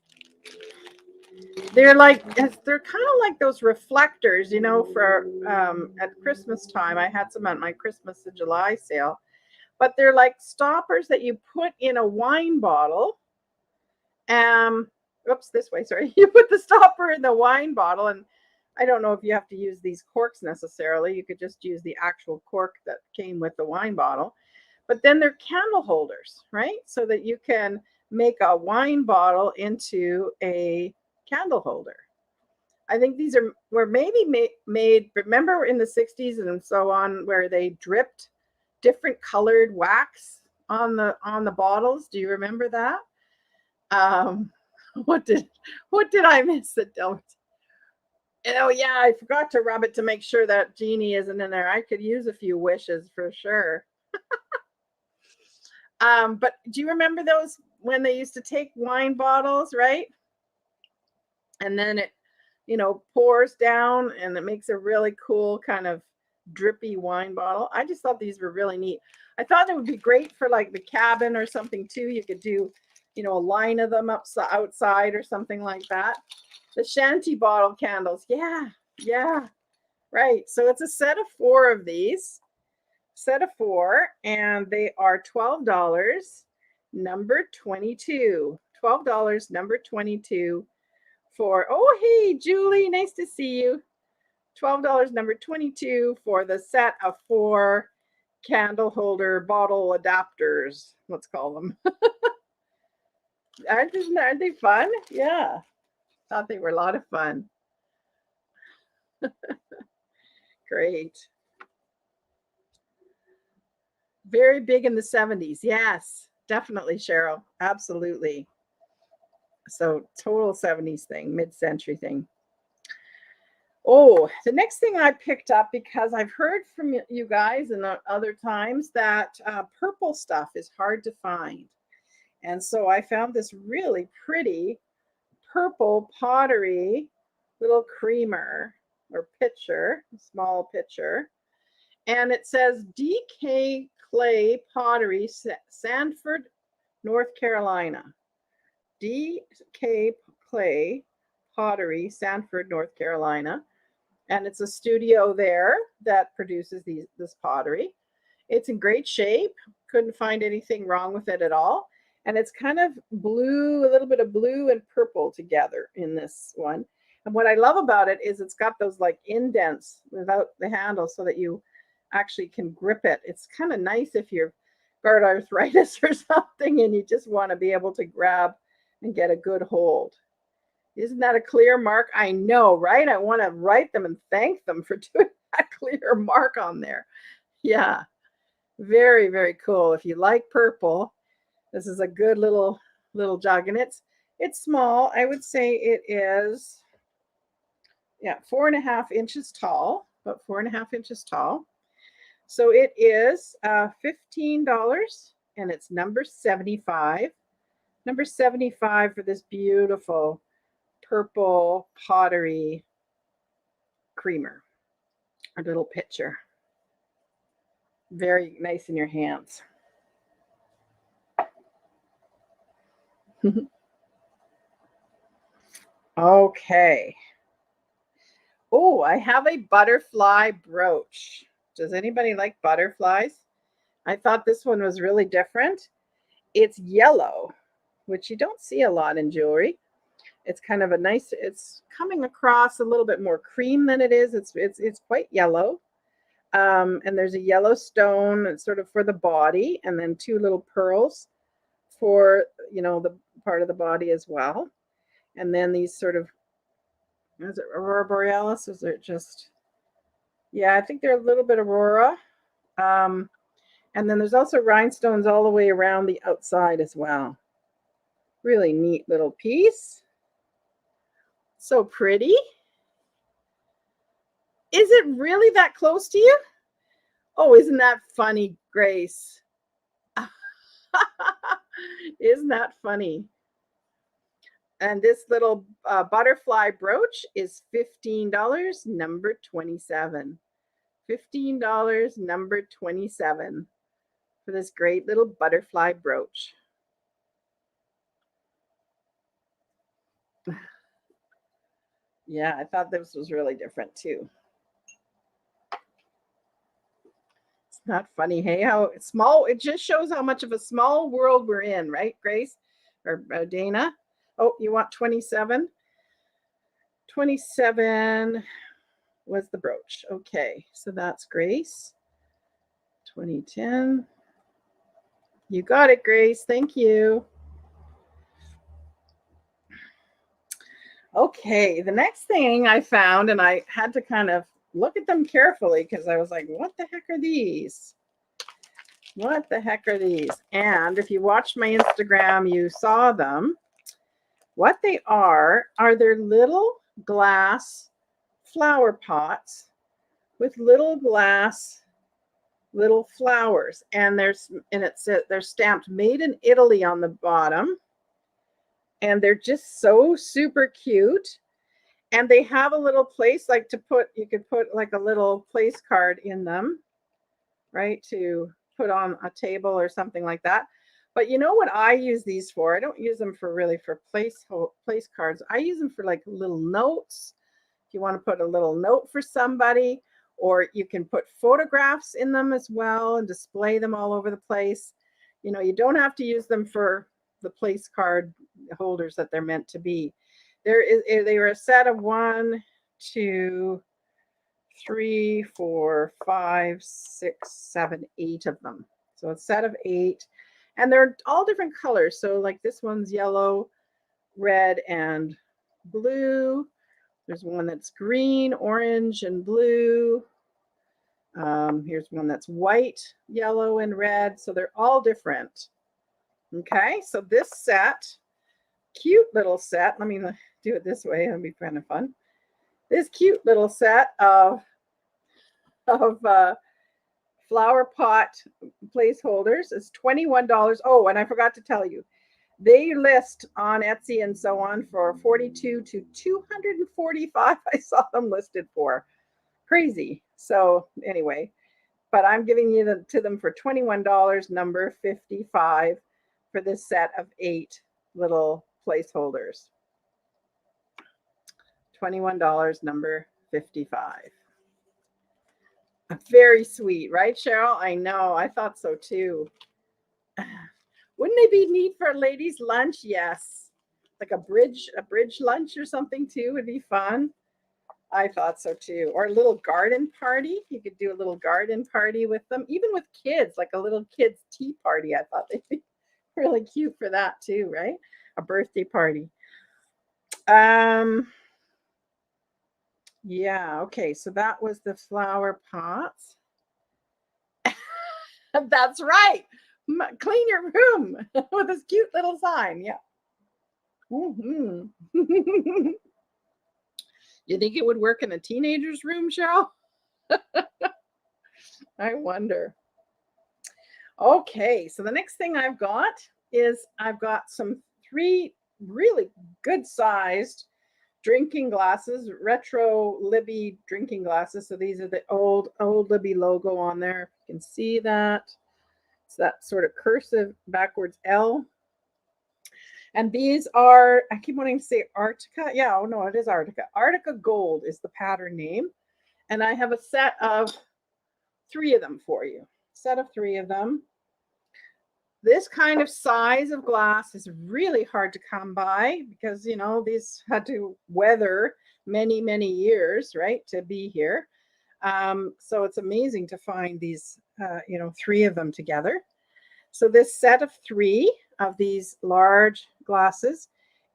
they're kind of like those reflectors, you know, for at Christmas time. I had some at my Christmas in July sale, but they're like stoppers that you put in a wine bottle. Oops, this way, sorry. You put the stopper in the wine bottle, and I don't know if you have to use these corks necessarily. You could just use the actual cork that came with the wine bottle. But then they're candle holders, right? So that you can make a wine bottle into a candle holder. I think these were maybe made, remember in the 60s and so on, where they dripped different colored wax on the bottles. Do you remember that? What did I miss that don't? Oh yeah, I forgot to rub it to make sure that genie isn't in there. I could use a few wishes for sure. But do you remember those when they used to take wine bottles, right? And then it, you know, pours down and it makes a really cool kind of drippy wine bottle. I just thought these were really neat. I thought it would be great for like the cabin or something too. You could do, you know, a line of them outside or something like that. The shanty bottle candles. Yeah, right. So it's a set of 4 of these. Set of 4, and they are $12, number 22. $12, number 22 for, oh, hey, Julie, nice to see you. $12, number 22 for the set of 4 candle holder bottle adapters, let's call them. Aren't they fun? Yeah, thought they were a lot of fun. Great. Very big in the 70s. Yes, definitely, Cheryl. Absolutely. So total 70s thing, mid-century thing. Oh, the next thing I picked up, because I've heard from you guys and other times that purple stuff is hard to find. And so I found this really pretty purple pottery little creamer or pitcher, small pitcher. And it says DK Clay Pottery, Sanford, North Carolina. DK Clay Pottery, Sanford, North Carolina. And it's a studio there that produces this pottery. It's in great shape. Couldn't find anything wrong with it at all. And it's kind of blue, a little bit of blue and purple together in this one. And what I love about it is it's got those like indents without the handle so that you actually can grip it. It's kind of nice if you've got arthritis or something and you just want to be able to grab and get a good hold. Isn't that a clear mark? I know, right? I want to write them and thank them for doing that clear mark on there. Yeah, very, very cool. If you like purple, this is a good little jug, and it's small. I would say it is, yeah, 4.5 inches tall, about 4.5 inches tall. So it is $15, and it's number 75. Number 75 for this beautiful purple pottery creamer, a little pitcher. Very nice in your hands. Okay. Oh, I have a butterfly brooch. Does anybody like butterflies? I thought this one was really different. It's yellow, which you don't see a lot in jewelry. It's kind of a nice, it's coming across a little bit more cream than it is. It's quite yellow. And there's a yellow stone sort of for the body, and then 2 little pearls for, you know, the part of the body as well. And then these sort of Is it Aurora Borealis? Is it just, yeah, I think they're a little bit Aurora. Um, and then there's also rhinestones all the way around the outside as well. Really neat little piece. So pretty. Is it really that close to you? Oh, isn't that funny, Grace? Isn't that funny? And this little butterfly brooch is $15, number 27. $15, number 27 for this great little butterfly brooch. Yeah, I thought this was really different too. It's not funny, hey, how small, it just shows how much of a small world we're in, right, Grace? Or Dana? Oh, you want 27? 27 was the brooch. Okay, so that's Grace. 2010. You got it, Grace. Thank you. Okay, the next thing I found, and I had to kind of look at them carefully because I was like, what the heck are these? What the heck are these? And if you watched my Instagram, you saw them. What they are they're little glass flower pots with little glass little flowers, and they're stamped made in Italy on the bottom, and they're just so super cute. And they have a little place like you could put like a little place card in them, right, to put on a table or something like that. But you know what I use these for? I don't use them for place cards. I use them for like little notes. If you want to put a little note for somebody, or you can put photographs in them as well and display them all over the place. You know, you don't have to use them for the place card holders that they're meant to be. They were a set of 1, 2, 3, 4, 5, 6, 7, 8 of them. So a set of 8, and they're all different colors. So like this one's yellow, red, and blue. There's one that's green, orange, and blue. Here's one that's white, yellow, and red. So they're all different. Okay, so this set, cute little set. Let me do it this way. It'll be kind of fun. This cute little set of flower pot placeholders is $21. Oh, and I forgot to tell you, they list on Etsy and so on for 42 to 245. I saw them listed for. Crazy. So anyway, but I'm giving you to them for $21, number 55, for this set of 8 little placeholders. $21, number 55. Very sweet, right, Cheryl? I know. I thought so too. Wouldn't they be neat for a ladies' lunch? Yes. Like a bridge lunch or something too would be fun. I thought so too. Or a little garden party. You could do a little garden party with them, even with kids, like a little kids' tea party. I thought they'd be really cute for that too, right? A birthday party. Yeah, okay. So that was the flower pots. That's right. Clean your room with this cute little sign. Yeah. Mm-hmm. You think it would work in a teenager's room, Cheryl? I wonder. Okay, so the next thing I've got is I've got some 3 really good sized drinking glasses, retro Libby drinking glasses. So these are the old Libby logo on there. You can see that. It's that sort of cursive backwards L. And these are, I keep wanting to say Arctica. Yeah, oh no, it is Arctica. Arctica Gold is the pattern name. And I have a set of 3 of them for you. Set of 3 of them. This kind of size of glass is really hard to come by because, you know, these had to weather many, many years, right, to be here. So it's amazing to find these, 3 of them together. So this set of 3 of these large glasses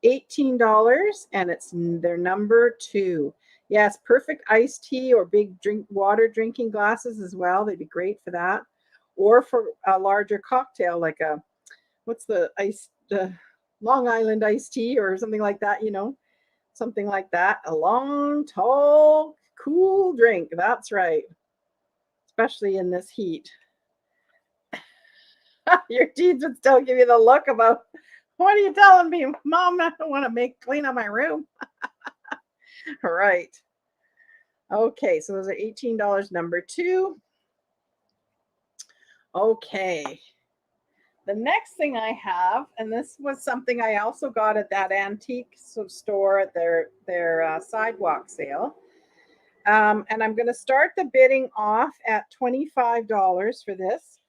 $18, and it's their number 2. Yes, perfect iced tea or big water drinking glasses as well. They'd be great for that. Or for a larger cocktail, like what's the Long Island iced tea or something like that, something like that. A long, tall, cool drink. That's right. Especially in this heat. Your teens would still give you the look about, what are you telling me, Mom? I don't want to clean up my room. All right. Okay, so those are $18, number 2. Okay. The next thing I have, and this was something I also got at that antique store at their sidewalk sale. And I'm going to start the bidding off at $25 for this.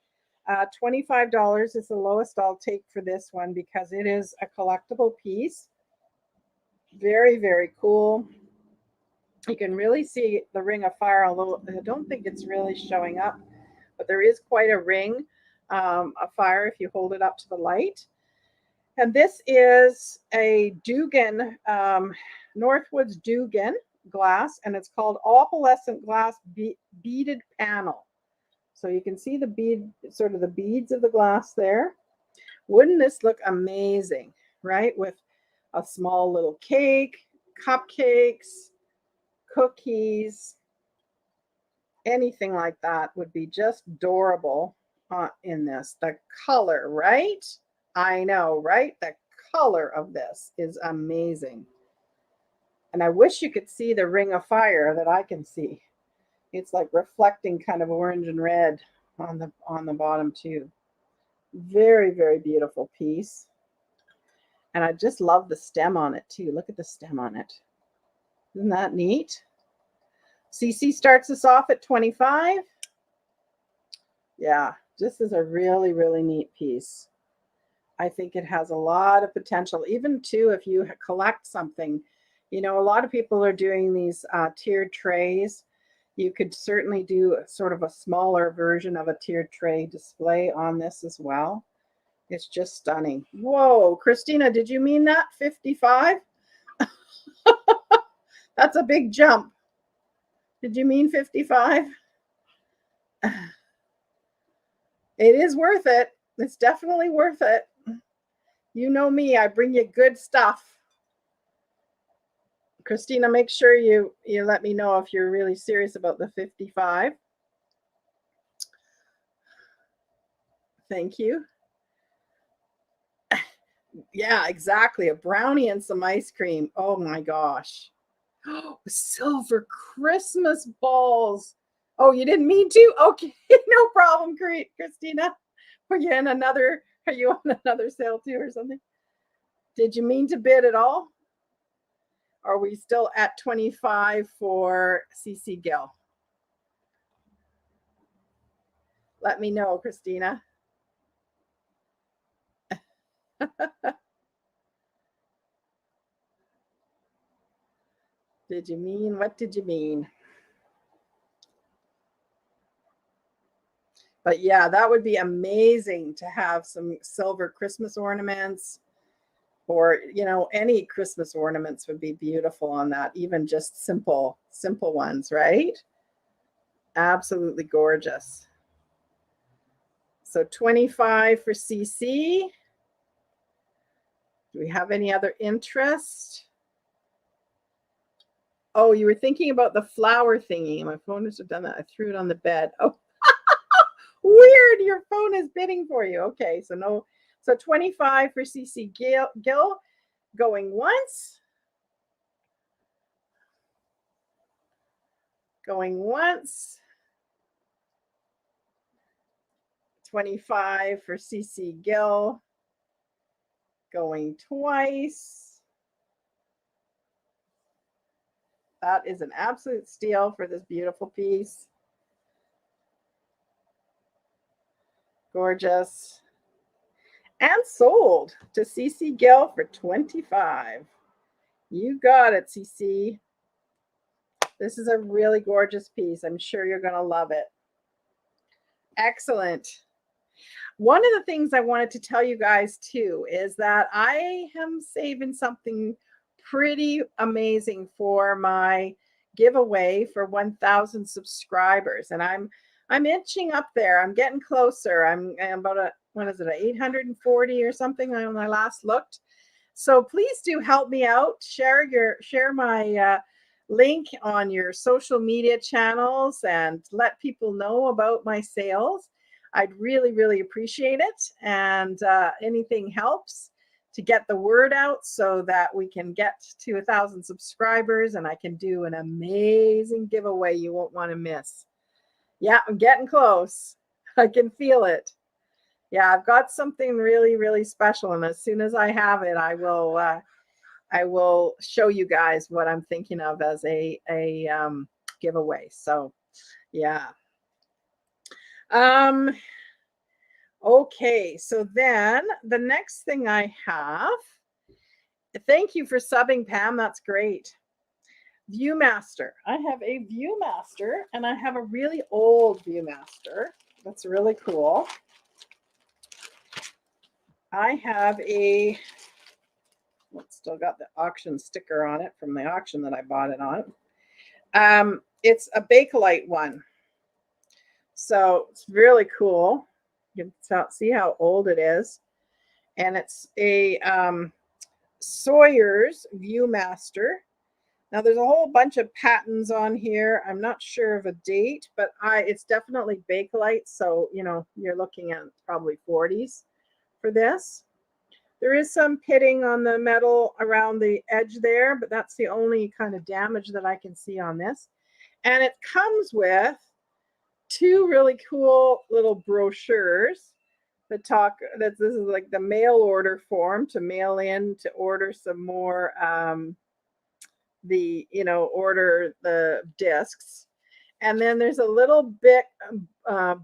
$25 is the lowest I'll take for this one because it is a collectible piece. Very, very cool. You can really see the ring of fire a little. I don't think it's really showing up, but there is quite a ring of fire if you hold it up to the light. And this is a Dugan, Northwoods Dugan glass, and it's called opalescent glass beaded panel. So you can see the sort of the beads of the glass there. Wouldn't this look amazing, right? With a small little cake, cupcakes, cookies, anything like that would be just adorable in this. The color, right? I know, right? The color of this is amazing. And I wish you could see the ring of fire that I can see. It's like reflecting kind of orange and red on the bottom too. Very, very beautiful piece. And I just love the stem on it too. Look at the stem on it. Isn't that neat? CC starts us off at 25. Yeah, this is a really, really neat piece. I think it has a lot of potential, even too, if you collect something. A lot of people are doing these tiered trays. You could certainly do sort of a smaller version of a tiered tray display on this as well. It's just stunning. Whoa, Christina, did you mean that? 55? That's a big jump. Did you mean 55? It is worth it. It's definitely worth it. You know me, I bring you good stuff. Christina, make sure you let me know if you're really serious about the 55. Thank you. Yeah, exactly. A brownie and some ice cream. Oh my gosh. Oh, silver Christmas balls. Oh, you didn't mean to? Okay, no problem, Christina. Are you on another sale too or something? Did you mean to bid at all? Are we still at 25 for CC Gill? Let me know, Christina. Did you mean? What did you mean? But yeah, that would be amazing to have some silver Christmas ornaments, or any Christmas ornaments would be beautiful on that, even just simple ones, right? Absolutely gorgeous. So 25 for CC. Do we have any other interest? Oh, you were thinking about the flower thingy. My phone must have done that. I threw it on the bed. Oh, weird. Your phone is bidding for you. Okay, so no. So 25 for CC Gill. Going once. Going once. 25 for CC Gill. Going twice. That is an absolute steal for this beautiful piece. Gorgeous. And sold to CC Gill for 25. You got it, CC. This is a really gorgeous piece. I'm sure you're going to love it. Excellent. One of the things I wanted to tell you guys too is that I am saving something pretty amazing for my giveaway for 1,000 subscribers, and I'm inching up there. I'm getting closer. I'm about a, what is it, 840 or something when I last looked. So please do help me out. Share my link on your social media channels and let people know about my sales. I'd really, really appreciate it. And anything helps to get the word out so that we can get to 1,000 subscribers and I can do an amazing giveaway you won't want to miss. Yeah, I'm getting close. I can feel it. Yeah, I've got something really, really special. And as soon as I have it, I will show you guys what I'm thinking of as a giveaway. So yeah. Okay, so then the next thing I have, thank you for subbing, Pam. That's great. Viewmaster. I have a Viewmaster and I have a really old Viewmaster. That's really cool. I have a, still got the auction sticker on it from the auction that I bought it on. It's a Bakelite one. So it's really cool. You can see how old it is. And it's a Sawyer's Viewmaster. Now there's a whole bunch of patents on here. I'm not sure of a date, but it's definitely Bakelite. So, you know, you're looking at probably 40s for this. There is some pitting on the metal around the edge there, but that's the only kind of damage that I can see on this. And it comes with two really cool little brochures that talk that this is like the mail order form to mail in to order some more order the discs. And then there's a little bit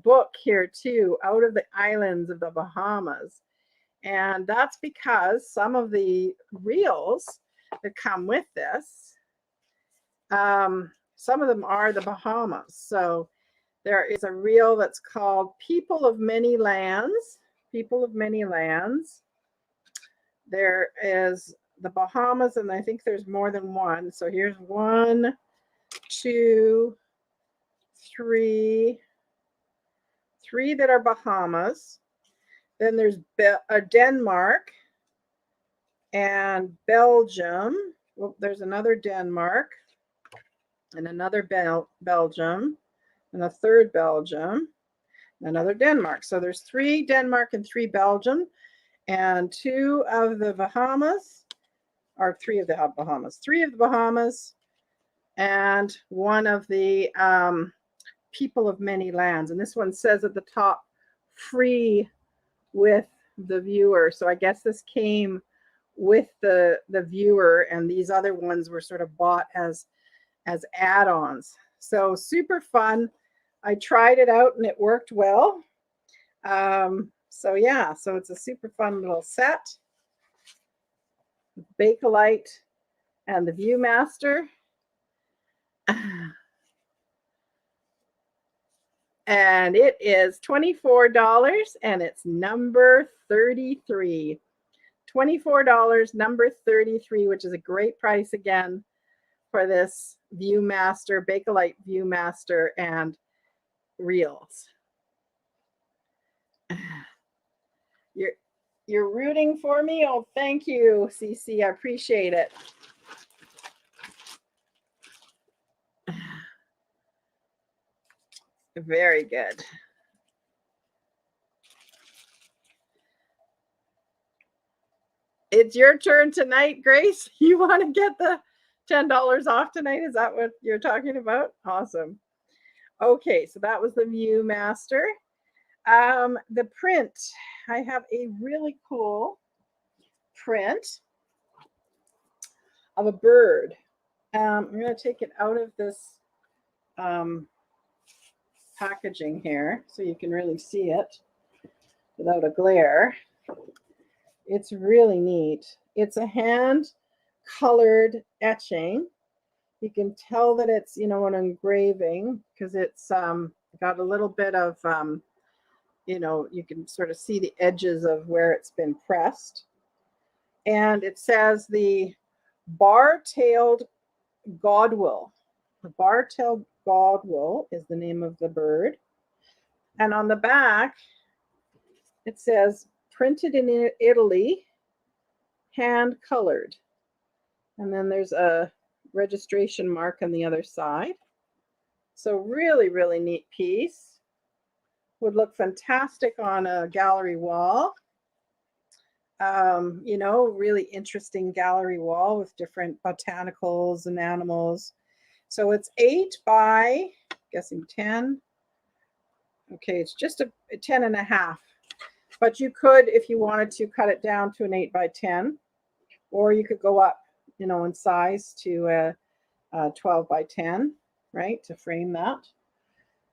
book here too, Out of the Islands of the Bahamas. And that's because some of the reels that come with this, some of them are the Bahamas. So there is a reel that's called People of Many Lands. People of Many Lands. There is the Bahamas, and I think there's more than one. So here's 1, 2, 3 that are Bahamas. Then there's Denmark and Belgium. Well, there's another Denmark and another Belgium and a third Belgium, another Denmark. So there's 3 Denmark and 3 Belgium, and 2 of the Bahamas, or 3 of the Bahamas, 3 of the Bahamas, and 1 of the People of Many Lands. And this one says at the top, free with the viewer. So I guess this came with the viewer, and these other ones were sort of bought as add-ons. So super fun. I tried it out and it worked well. So yeah, so it's a super fun little set. Bakelite and the Viewmaster. And it is $24 and it's number 33. $24, number 33, which is a great price again for this Viewmaster, Bakelite Viewmaster and reels. You're rooting for me? Oh, thank you, CC. I appreciate it. Very good. It's your turn tonight, Grace. You want to get the $10 off tonight? Is that what you're talking about? Awesome. Okay, so that was the Viewmaster. The print. I have a really cool print of a bird. I'm going to take it out of this packaging here so you can really see it without a glare. It's really neat. It's a hand colored etching. You can tell that it's, an engraving because it's got a little bit of you can sort of see the edges of where it's been pressed. And it says the bar-tailed godwit. The bar-tailed godwit is the name of the bird. And on the back, it says printed in Italy, hand colored. And then there's a registration mark on the other side. So really, really neat piece. Would look fantastic on a gallery wall. Really interesting gallery wall with different botanicals and animals. So it's 8 by, guessing 10. Okay, it's just a 10.5. But you could, if you wanted to, cut it down to an 8 by 10, or you could go up, in size to a 12 by 10, right, to frame that.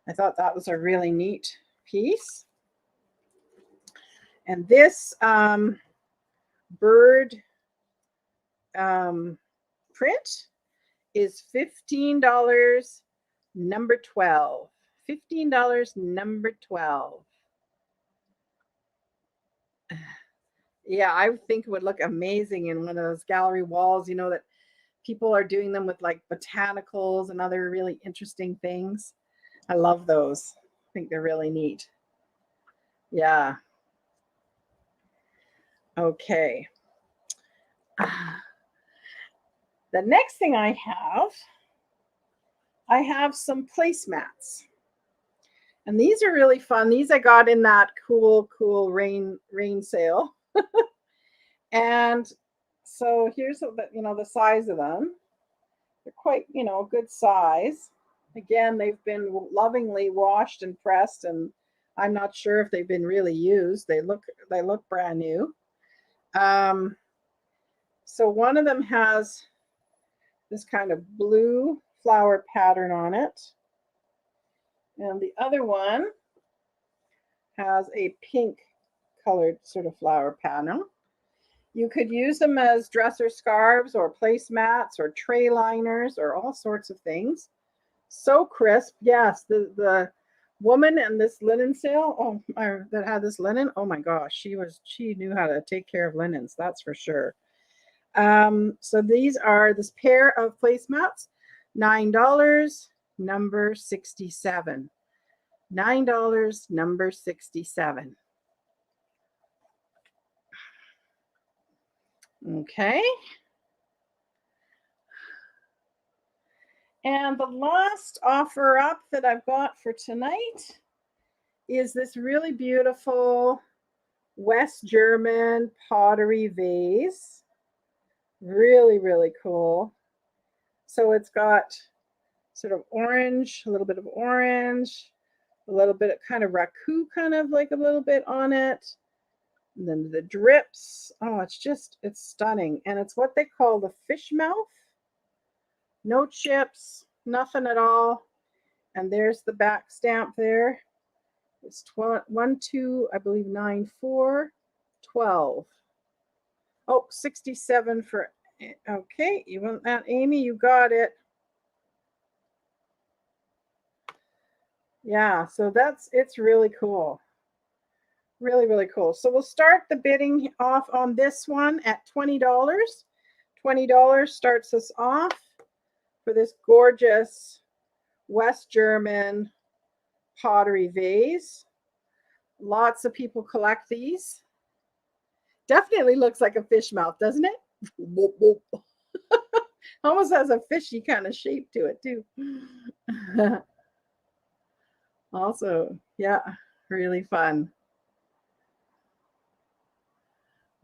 I thought that was a really neat piece. And this bird print is $15, number 12. $15, number 12. Yeah, I think it would look amazing in one of those gallery walls, that people are doing them with like botanicals and other really interesting things. I love those. I think they're really neat. Yeah. Okay. The next thing I have some placemats. And these are really fun. These I got in that cool rain sale. And so here's the size of them. They're quite, good size. Again, they've been lovingly washed and pressed, and I'm not sure if they've been really used. They look brand new. So one of them has this kind of blue flower pattern on it. And the other one has a pink colored sort of flower pattern. You could use them as dresser scarves or placemats or tray liners or all sorts of things. So crisp. Yes, the woman in this linen sale, that had this linen, oh my gosh, she knew how to take care of linens, that's for sure. So these are this pair of placemats, $9, number 67. $9, number 67. Okay. And the last offer up that I've got for tonight is this really beautiful West German pottery vase. Really, really cool. So it's got sort of orange, a little bit of orange, a little bit of kind of raku, kind of like a little bit on it. And then the drips. Oh, it's stunning. And it's what they call the fish mouth. No chips, nothing at all. And there's the back stamp there. It's 1, 2, I believe 9, 4, 12. Oh, 67 for, okay, you want that, Amy? You got it. Yeah, so it's really cool. Really, really cool. So we'll start the bidding off on this one at $20. $20 starts us off for this gorgeous West German pottery vase. Lots of people collect these. Definitely looks like a fish mouth, doesn't it? Almost has a fishy kind of shape to it too. Also, yeah, really fun.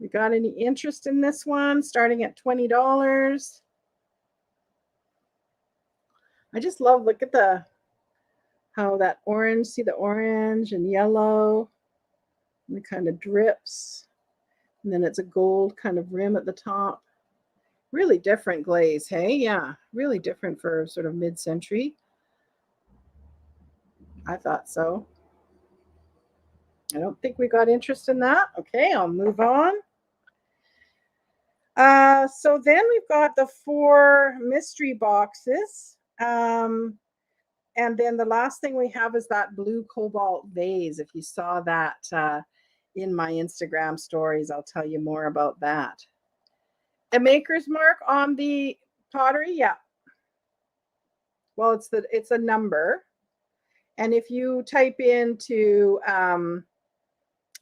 We got any interest in this one? Starting at $20. I just love, look at how that orange, see the orange and yellow, and it kind of drips. And then it's a gold kind of rim at the top. Really different glaze, hey? Yeah, really different for sort of mid-century. I thought so. I don't think we got interest in that. Okay, I'll move on. So then we've got the 4 mystery boxes. And then the last thing we have is that blue cobalt vase. If you saw that in my Instagram stories, I'll tell you more about that. A maker's mark on the pottery, yeah. Well, it's a number. And if you type into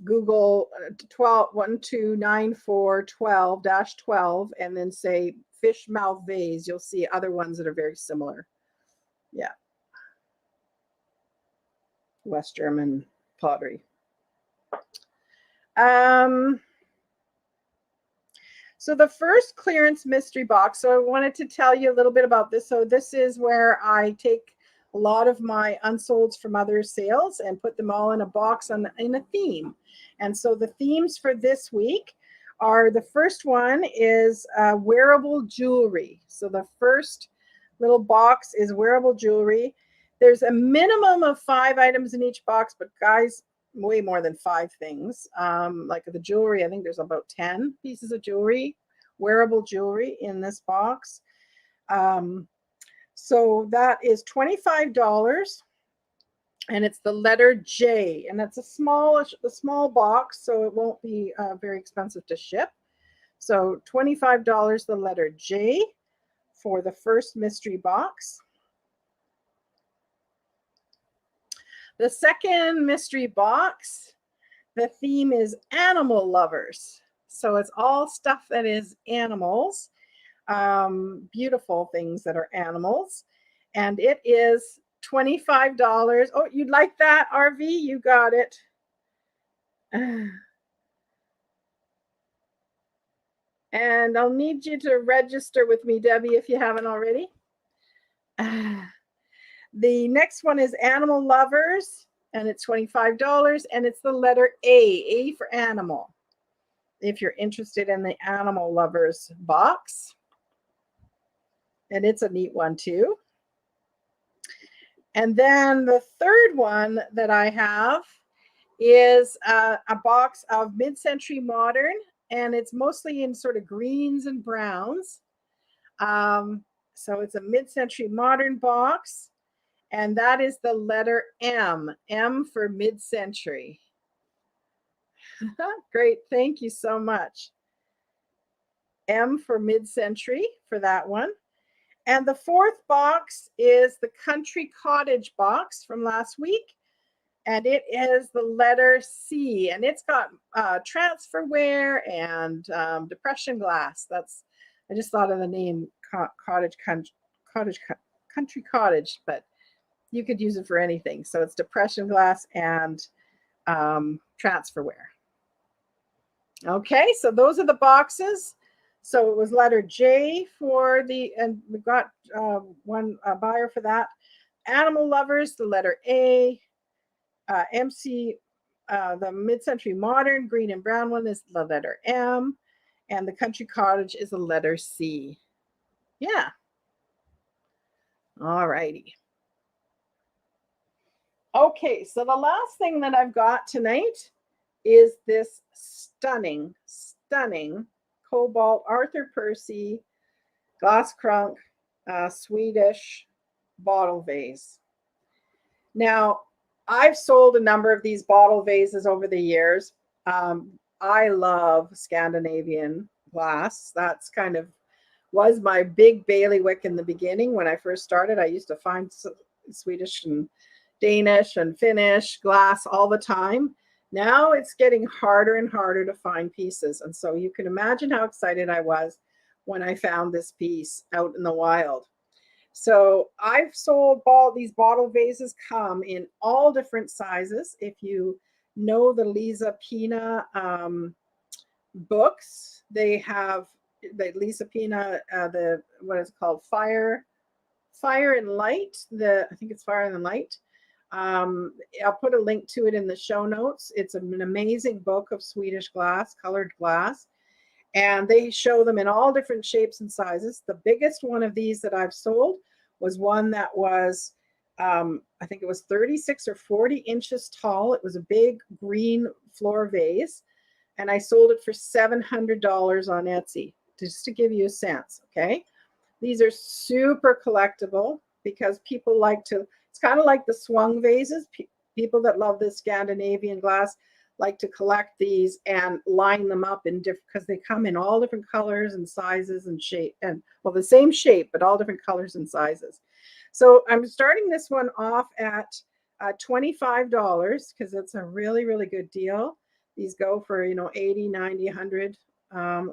Google 12129412-12 and then say fish mouth vase, you'll see other ones that are very similar. Yeah. West German pottery. So the first clearance mystery box. So I wanted to tell you a little bit about this. So this is where I take a lot of my unsolds from other sales and put them all in a box in a theme. And so the themes for this week are, the first one is wearable jewelry. So the first little box is wearable jewelry. There's a minimum of 5 items in each box, but guys, way more than 5 things. Like the jewelry, I think there's about 10 pieces of jewelry, wearable jewelry in this box. So that is $25, and it's the letter J, and that's a small box, so it won't be very expensive to ship. So $25, the letter J for the first mystery box. The second mystery box, the theme is animal lovers. So it's all stuff that is animals, beautiful things that are animals. And it is $25. Oh, you'd like that, RV? You got it. And I'll need you to register with me, Debbie, if you haven't already. The next one is animal lovers, and it's $25, and it's the letter A for animal, if you're interested in the animal lovers box. And it's a neat one too. And then the third one that I have is a box of mid-century modern, and it's mostly in sort of greens and browns. So it's a mid-century modern box, and that is the letter M for mid-century. Great, thank you so much. M for mid-century for that one. And the fourth box is the country cottage box from last week, and it is the letter C, and it's got transferware and depression glass. I just thought of the name country cottage, but you could use it for anything. So it's depression glass and transferware. Okay, so those are the boxes. So it was letter J and we got one buyer for that. Animal lovers, the letter A. MC, the mid-century modern green and brown one is the letter M. And the country cottage is the letter C. Yeah. All righty. Okay, so the last thing that I've got tonight is this stunning cobalt Arthur Percy glass crunk Swedish bottle vase. Now, I've sold a number of these bottle vases over the years. I love Scandinavian glass. That's kind of was my big bailiwick in the beginning. When I first started, I used to find Swedish and Danish and Finnish glass all the time. Now it's getting harder and harder to find pieces. And so you can imagine how excited I was when I found this piece out in the wild. So I've sold these bottle vases come in all different sizes. If you know the Lisa Pina books, they have the Lisa Pina, what is it called? Fire and Light. I think it's Fire and Light. I'll put a link to it in the show notes. It's an amazing book of Swedish glass, colored glass. And they show them in all different shapes and sizes. The biggest one of these that I've sold was one that was, I think it was 36 or 40 inches tall. It was a big green floor vase. And I sold it for $700 on Etsy, just to give you a sense, okay? These are super collectible because people like to It's kind of like the swung vases. People that love this Scandinavian glass like to collect these and line them up in different, because they come in all different colors and sizes and shape, and well, the same shape, but all different colors and sizes. So I'm starting this one off at $25 because it's a really, really good deal. These go for, 80, 90, 100.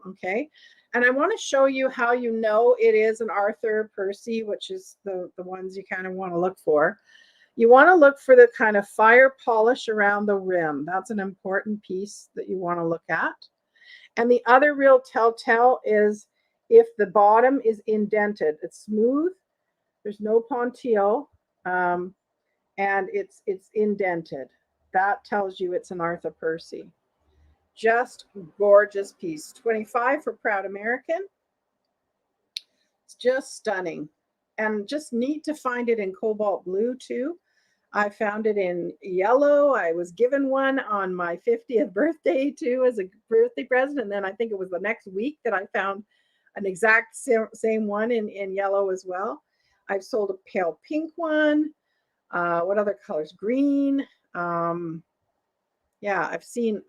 Okay. And I want to show you how you know it is an Arthur Percy, which is the ones you kind of want to look for. You want to look for the kind of fire polish around the rim. That's an important piece that you want to look at. And the other real telltale is if the bottom is indented. It's smooth. There's no pontille, and it's indented. That tells you it's an Arthur Percy. Just gorgeous piece. 25 for Proud American. It's just stunning, and just neat to find it in cobalt blue too. I found it in yellow. I was given one on my 50th birthday too as a birthday present, and then I think it was the next week that I found an exact same one in yellow as well. I've sold a pale pink one. What other colors? Green. Yeah, I've seen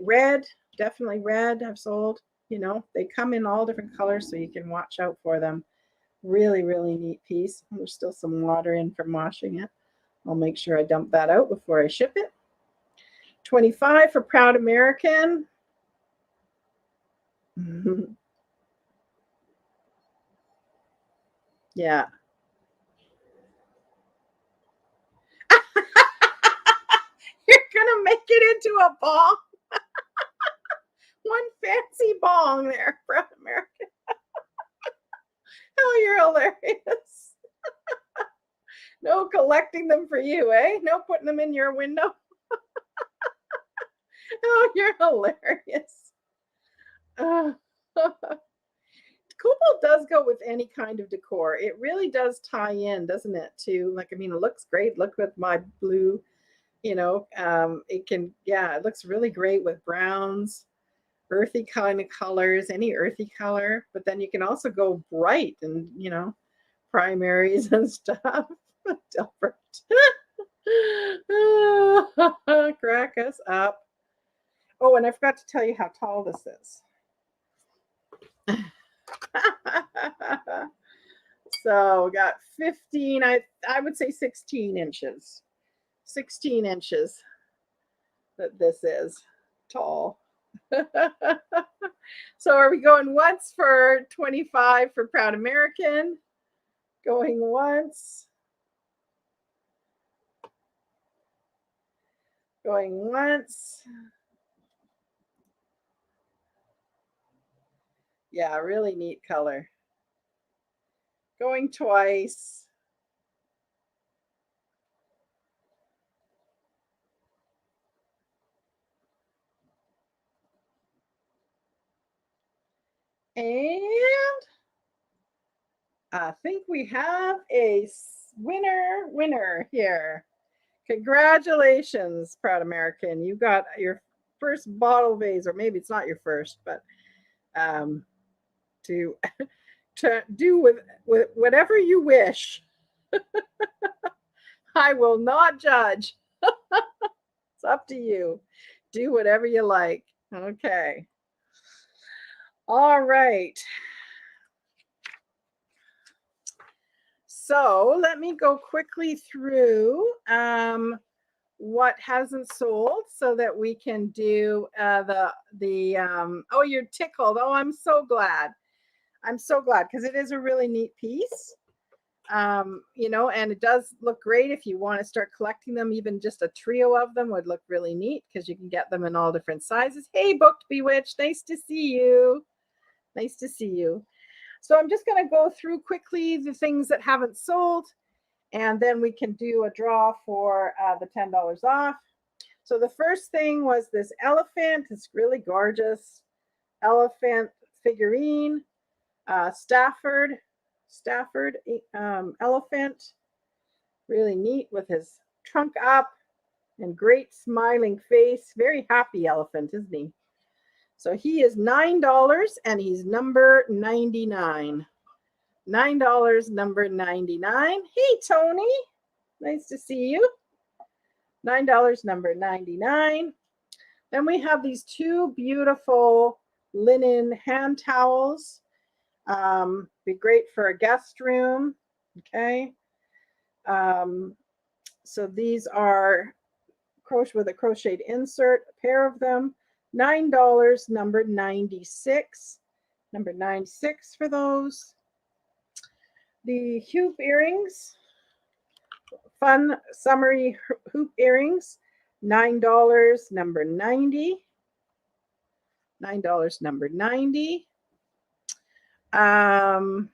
red, definitely red. I've sold. They come in all different colors, so you can watch out for them. Really, really neat piece. There's still some water in from washing it. I'll make sure I dump that out before I ship it. 25 for Proud American. Yeah. You're gonna make it into a bong. One fancy bong there, Proud American. Oh, you're hilarious. No collecting them for you, eh? No putting them in your window. Oh, you're hilarious. Cobalt does go with any kind of decor. It really does tie in, doesn't it? To it looks great. Look with my blue, it can, yeah, it looks really great with browns, earthy kind of colors, any earthy color. But then you can also go bright and, primaries and stuff. Delbert. Crack us up. Oh, and I forgot to tell you how tall this is. So we got 15, I would say 16 inches. 16 inches that this is tall. So are we going once for 25 for Proud American? Going once. Going once. Yeah, really neat color. Going twice. And I think we have a winner here. Congratulations, Proud American. You got your first bottle vase, or maybe it's not your first, but to do with whatever you wish. I will not judge. It's up to you. Do whatever you like. Okay. All right. So let me go quickly through what hasn't sold so that we can do oh, you're tickled. Oh, I'm so glad. I'm so glad because it is a really neat piece. And it does look great if you want to start collecting them. Even just a trio of them would look really neat because you can get them in all different sizes. Hey, Booked Bewitched, nice to see you. Nice to see you. So I'm just going to go through quickly the things that haven't sold, and then we can do a draw for the $10 off. So the first thing was this elephant. It's really gorgeous. Elephant figurine. Stafford elephant. Really neat with his trunk up and great smiling face. Very happy elephant, isn't he? So he is $9 and he's number 99. $9, number 99. Hey, Tony. Nice to see you. $9, number 99. Then we have these two beautiful linen hand towels. Be great for a guest room. Okay. So these are crochet with a crocheted insert, a pair of them. $9, number 96. Number 96 for those. The hoop earrings, fun summery hoop earrings, $9, number 90. $9, number 90. The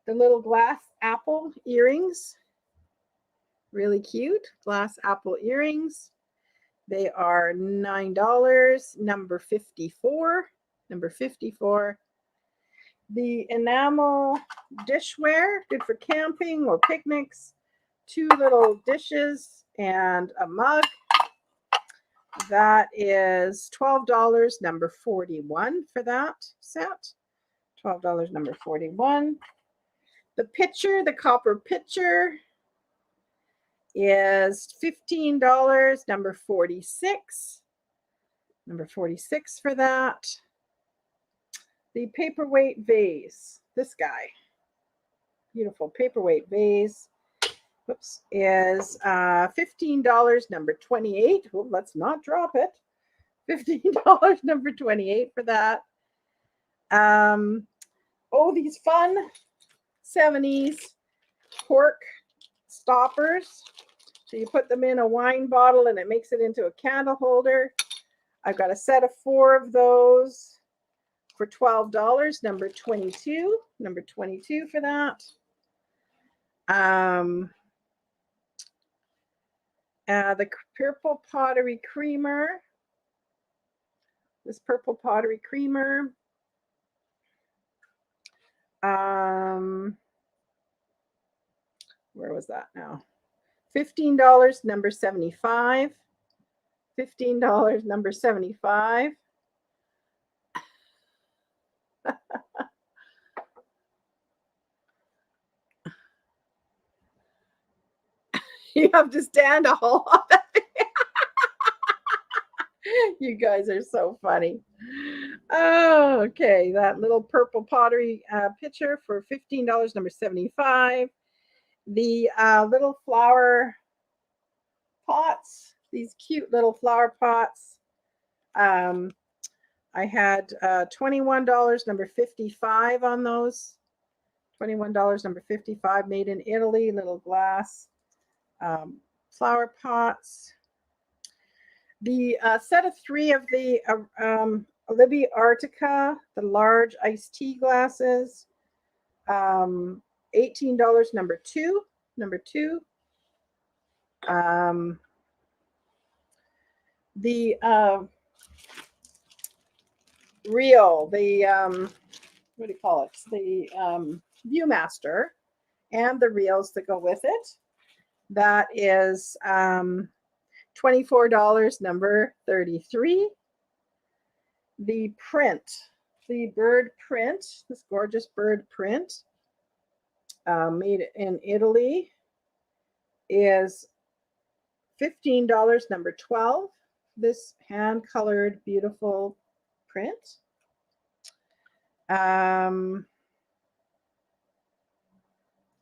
little glass apple earrings, really cute glass apple earrings. They are $9, number 54. Number 54. The enamel dishware, good for camping or picnics. Two little dishes and a mug. That is $12, number 41 for that set. $12, number 41. The pitcher, the copper pitcher, is $15, number 46. Number 46 for that. The paperweight vase, this guy, beautiful paperweight vase, whoops, is $15, number 28. Oh, let's not drop it. $15, number 28 for that. Oh, these fun 70s cork stoppers. So you put them in a wine bottle and it makes it into a candle holder. I've got a set of 4 of those for $12, number 22. Number 22 for that. The purple pottery creamer. This purple pottery creamer. Where was that now? $15, number 75. $15, number 75. You have to stand a whole lot. You guys are so funny. Oh, okay. That little purple pottery pitcher for $15, number 75. The little flower pots, these cute little flower pots. I had $21, number 55 on those. $21, number 55, made in Italy, little glass flower pots. The set of 3 of the Olivia Artica, the large iced tea glasses, $18, number 2. Number 2. The reel, the what do you call it? The Viewmaster and the reels that go with it. That is $24, number 33. The print, the bird print, this gorgeous bird print, made in Italy, is $15, number 12. This hand-colored, beautiful print.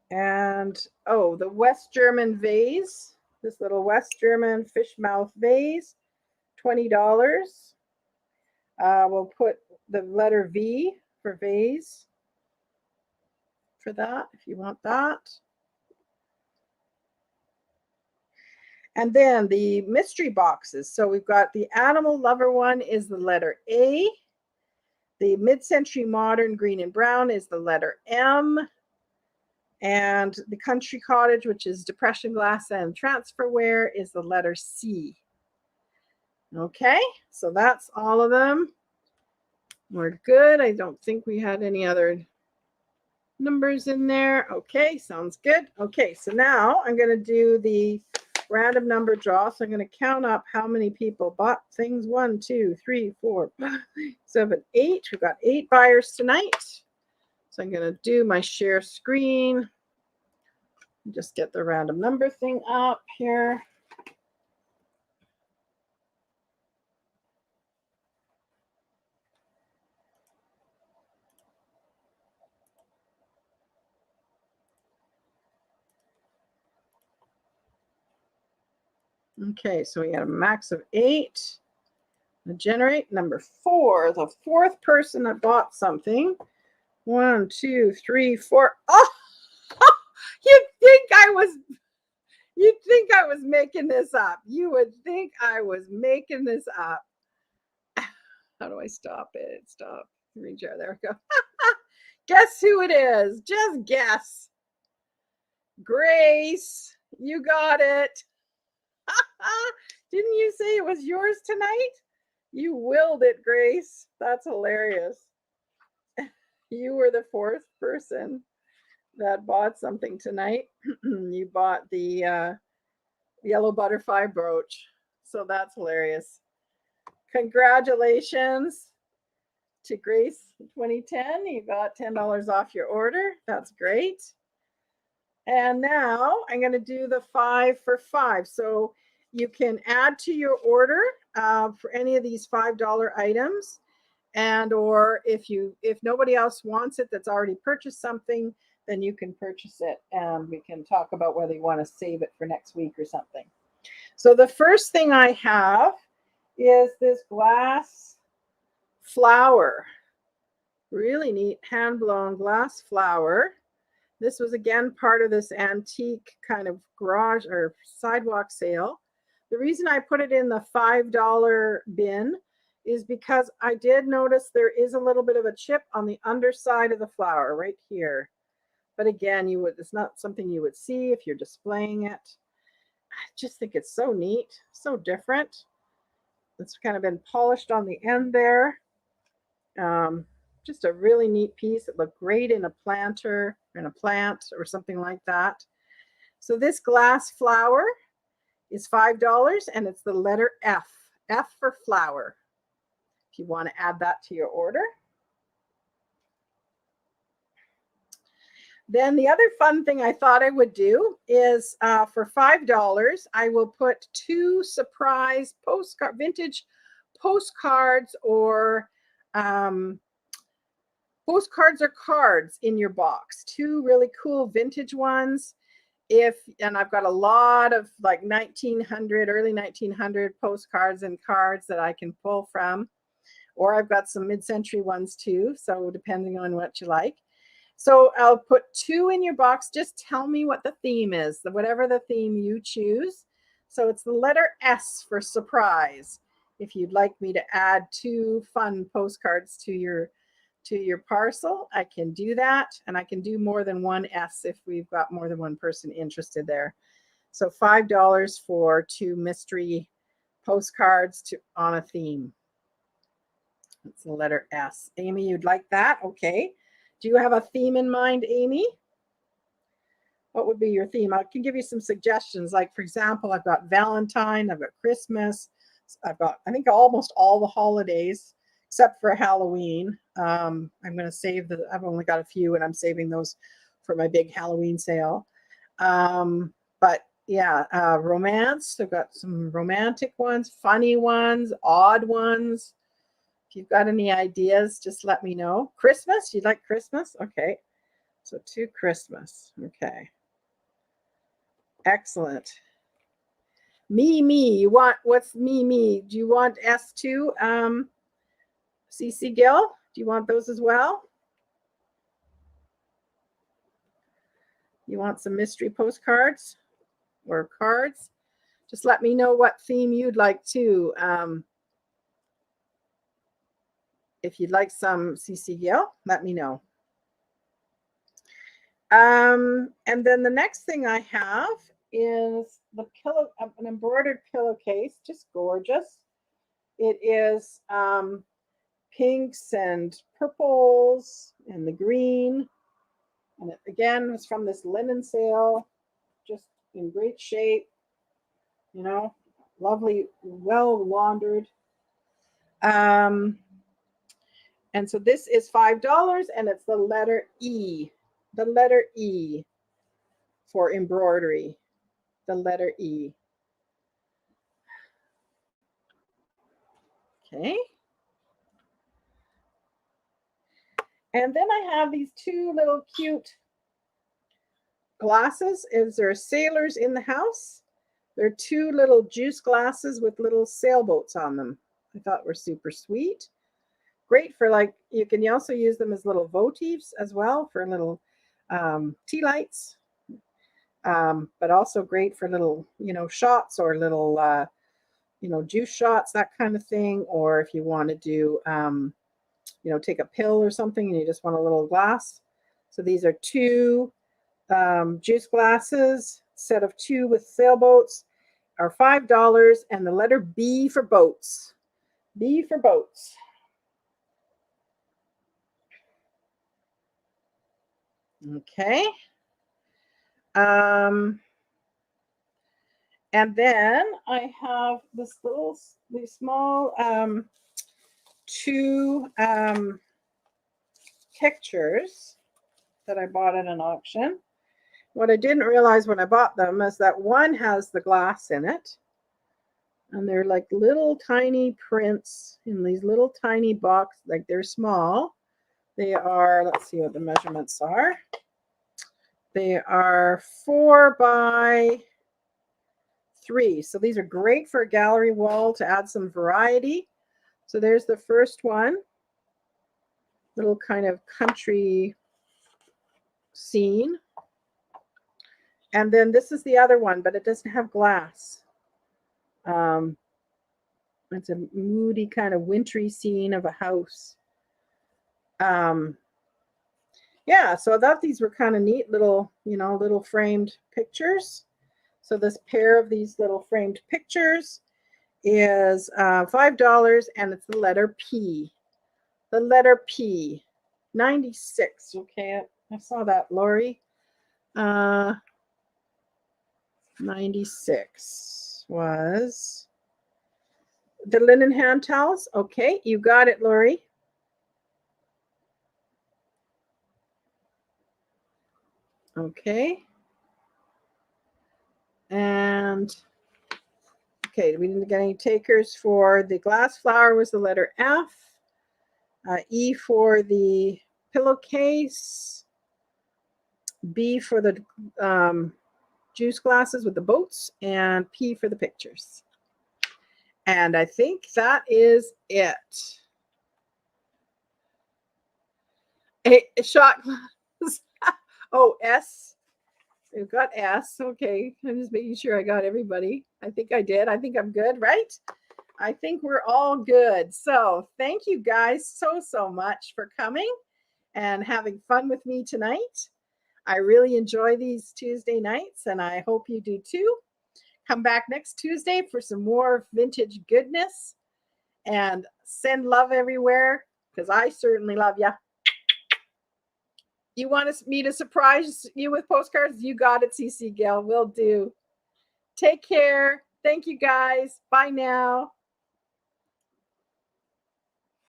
And oh, the West German vase, this little West German fish mouth vase, $20. We'll put the letter V for vase for that, if you want that. And then the mystery boxes. So we've got the animal lover one is the letter A. The mid-century modern green and brown is the letter M. And the country cottage, which is depression glass and transferware, is the letter C. Okay, so that's all of them. We're good. I don't think we had any other numbers in there. Okay, sounds good. Okay, so now I'm going to do the random number draw. So I'm going to count up how many people bought things. 1, 2, 3, 4, 5, 7, 8. We've got 8 buyers tonight. So I'm going to do my share screen. Just get the random number thing up here. Okay, so we got a max of 8. Generate number 4, the 4th person that bought something. 1, 2, 3, 4. Oh, you'd think I was making this up. You would think I was making this up. How do I stop it? Stop. Rejar. There we go. Guess who it is? Just guess. Grace, you got it. Didn't you say it was yours tonight? You willed it, Grace. That's hilarious. You were the 4th person that bought something tonight. You bought the yellow butterfly brooch. So that's hilarious. Congratulations to Grace 2010. You got $10 off your order. That's great. And now I'm going to do the 5 for 5. So you can add to your order for any of these $5 items. And or if nobody else wants it that's already purchased something, then you can purchase it and we can talk about whether you want to save it for next week or something. So the first thing I have is this glass flower. Really neat hand-blown glass flower. This was again part of this antique kind of garage or sidewalk sale. The reason I put it in the $5 bin is because I did notice there is a little bit of a chip on the underside of the flower right here. But again, it's not something you would see if you're displaying it. I just think it's so neat, so different. It's kind of been polished on the end there. Just a really neat piece. It looked great in a planter, in a plant or something like that. So this glass flower is $5 and it's the letter F. F for flower. If you want to add that to your order. Then the other fun thing I thought I would do is for $5, I will put 2 surprise vintage postcards or postcards or cards in your box. 2 really cool vintage ones. And I've got a lot of like 1900, early 1900 postcards and cards that I can pull from. Or I've got some mid-century ones too. So depending on what you like. So I'll put 2 in your box. Just tell me what the theme is, whatever the theme you choose. So it's the letter S for surprise. If you'd like me to add 2 fun postcards to your parcel, I can do that. And I can do more than one S if we've got more than one person interested there. So $5 for 2 mystery postcards on a theme. It's the letter S. Amy, you'd like that? Okay. Do you have a theme in mind, Amy? What would be your theme? I can give you some suggestions. Like, for example, I've got Valentine, I've got Christmas, I've got, I think, almost all the holidays except for Halloween. I'm going to save I've only got a few and I'm saving those for my big Halloween sale. But yeah, romance. I've got some romantic ones, funny ones, odd ones. If you've got any ideas, just let me know. Christmas? You'd like Christmas? Okay. So 2 Christmas. Okay. Excellent. Me. You want, what's me? Do you want S2? CC Gill? Do you want those as well? You want some mystery postcards or cards? Just let me know what theme you'd like to. If you'd like some CC Gill, let me know. And then the next thing I have is an embroidered pillowcase, just gorgeous. It is pinks and purples and the green. And it, again, was from this linen sale, just in great shape, you know, lovely, well laundered. And so this is $5 and it's the letter E. The letter E. for embroidery, the letter E. Okay. And then I have these two little cute glasses. Is there sailors in the house? They're two little juice glasses with little sailboats on them. I thought were super sweet. Great for, like, you can also use them as little votives as well for little tea lights. But also great for little, shots or little, juice shots, that kind of thing. Or if you want to do, take a pill or something and you just want a little glass. So these are two juice glasses, set of two with sailboats, are $5, and the letter B for boats. B for boats. Okay. And then I have these small two pictures that I bought at an auction. What I didn't realize when I bought them is that one has the glass in it, and they're like little tiny prints in these little tiny boxes. Like, they're small. They are, let's see what the measurements are. They are 4 by 3. So these are great for a gallery wall to add some variety. So there's the first one, little kind of country scene. And then this is the other one, but it doesn't have glass. It's a moody kind of wintry scene of a house. Yeah, so I thought these were kind of neat little, little framed pictures. So this pair of these little framed pictures is $5, and it's the letter P. The letter P. 96. Okay, I saw that, Lori. 96 was the linen hand towels. Okay, you got it, Lori. Okay. And okay, we didn't get any takers for the glass flower. Was the letter F. E for the pillowcase. B for the juice glasses with the boats, and P for the pictures. And I think that is it. A shot glass. Oh, S. We've got S. Okay, I'm just making sure I got everybody. I think I did. I think I'm good, right? I think we're all good. So thank you guys so much for coming and having fun with me tonight. I really enjoy these Tuesday nights, and I hope you do too. Come back next Tuesday for some more vintage goodness, and send love everywhere, because I certainly love you. You want me to surprise you with postcards? You got it, CC Gail. Will do. Take care. Thank you, guys. Bye now.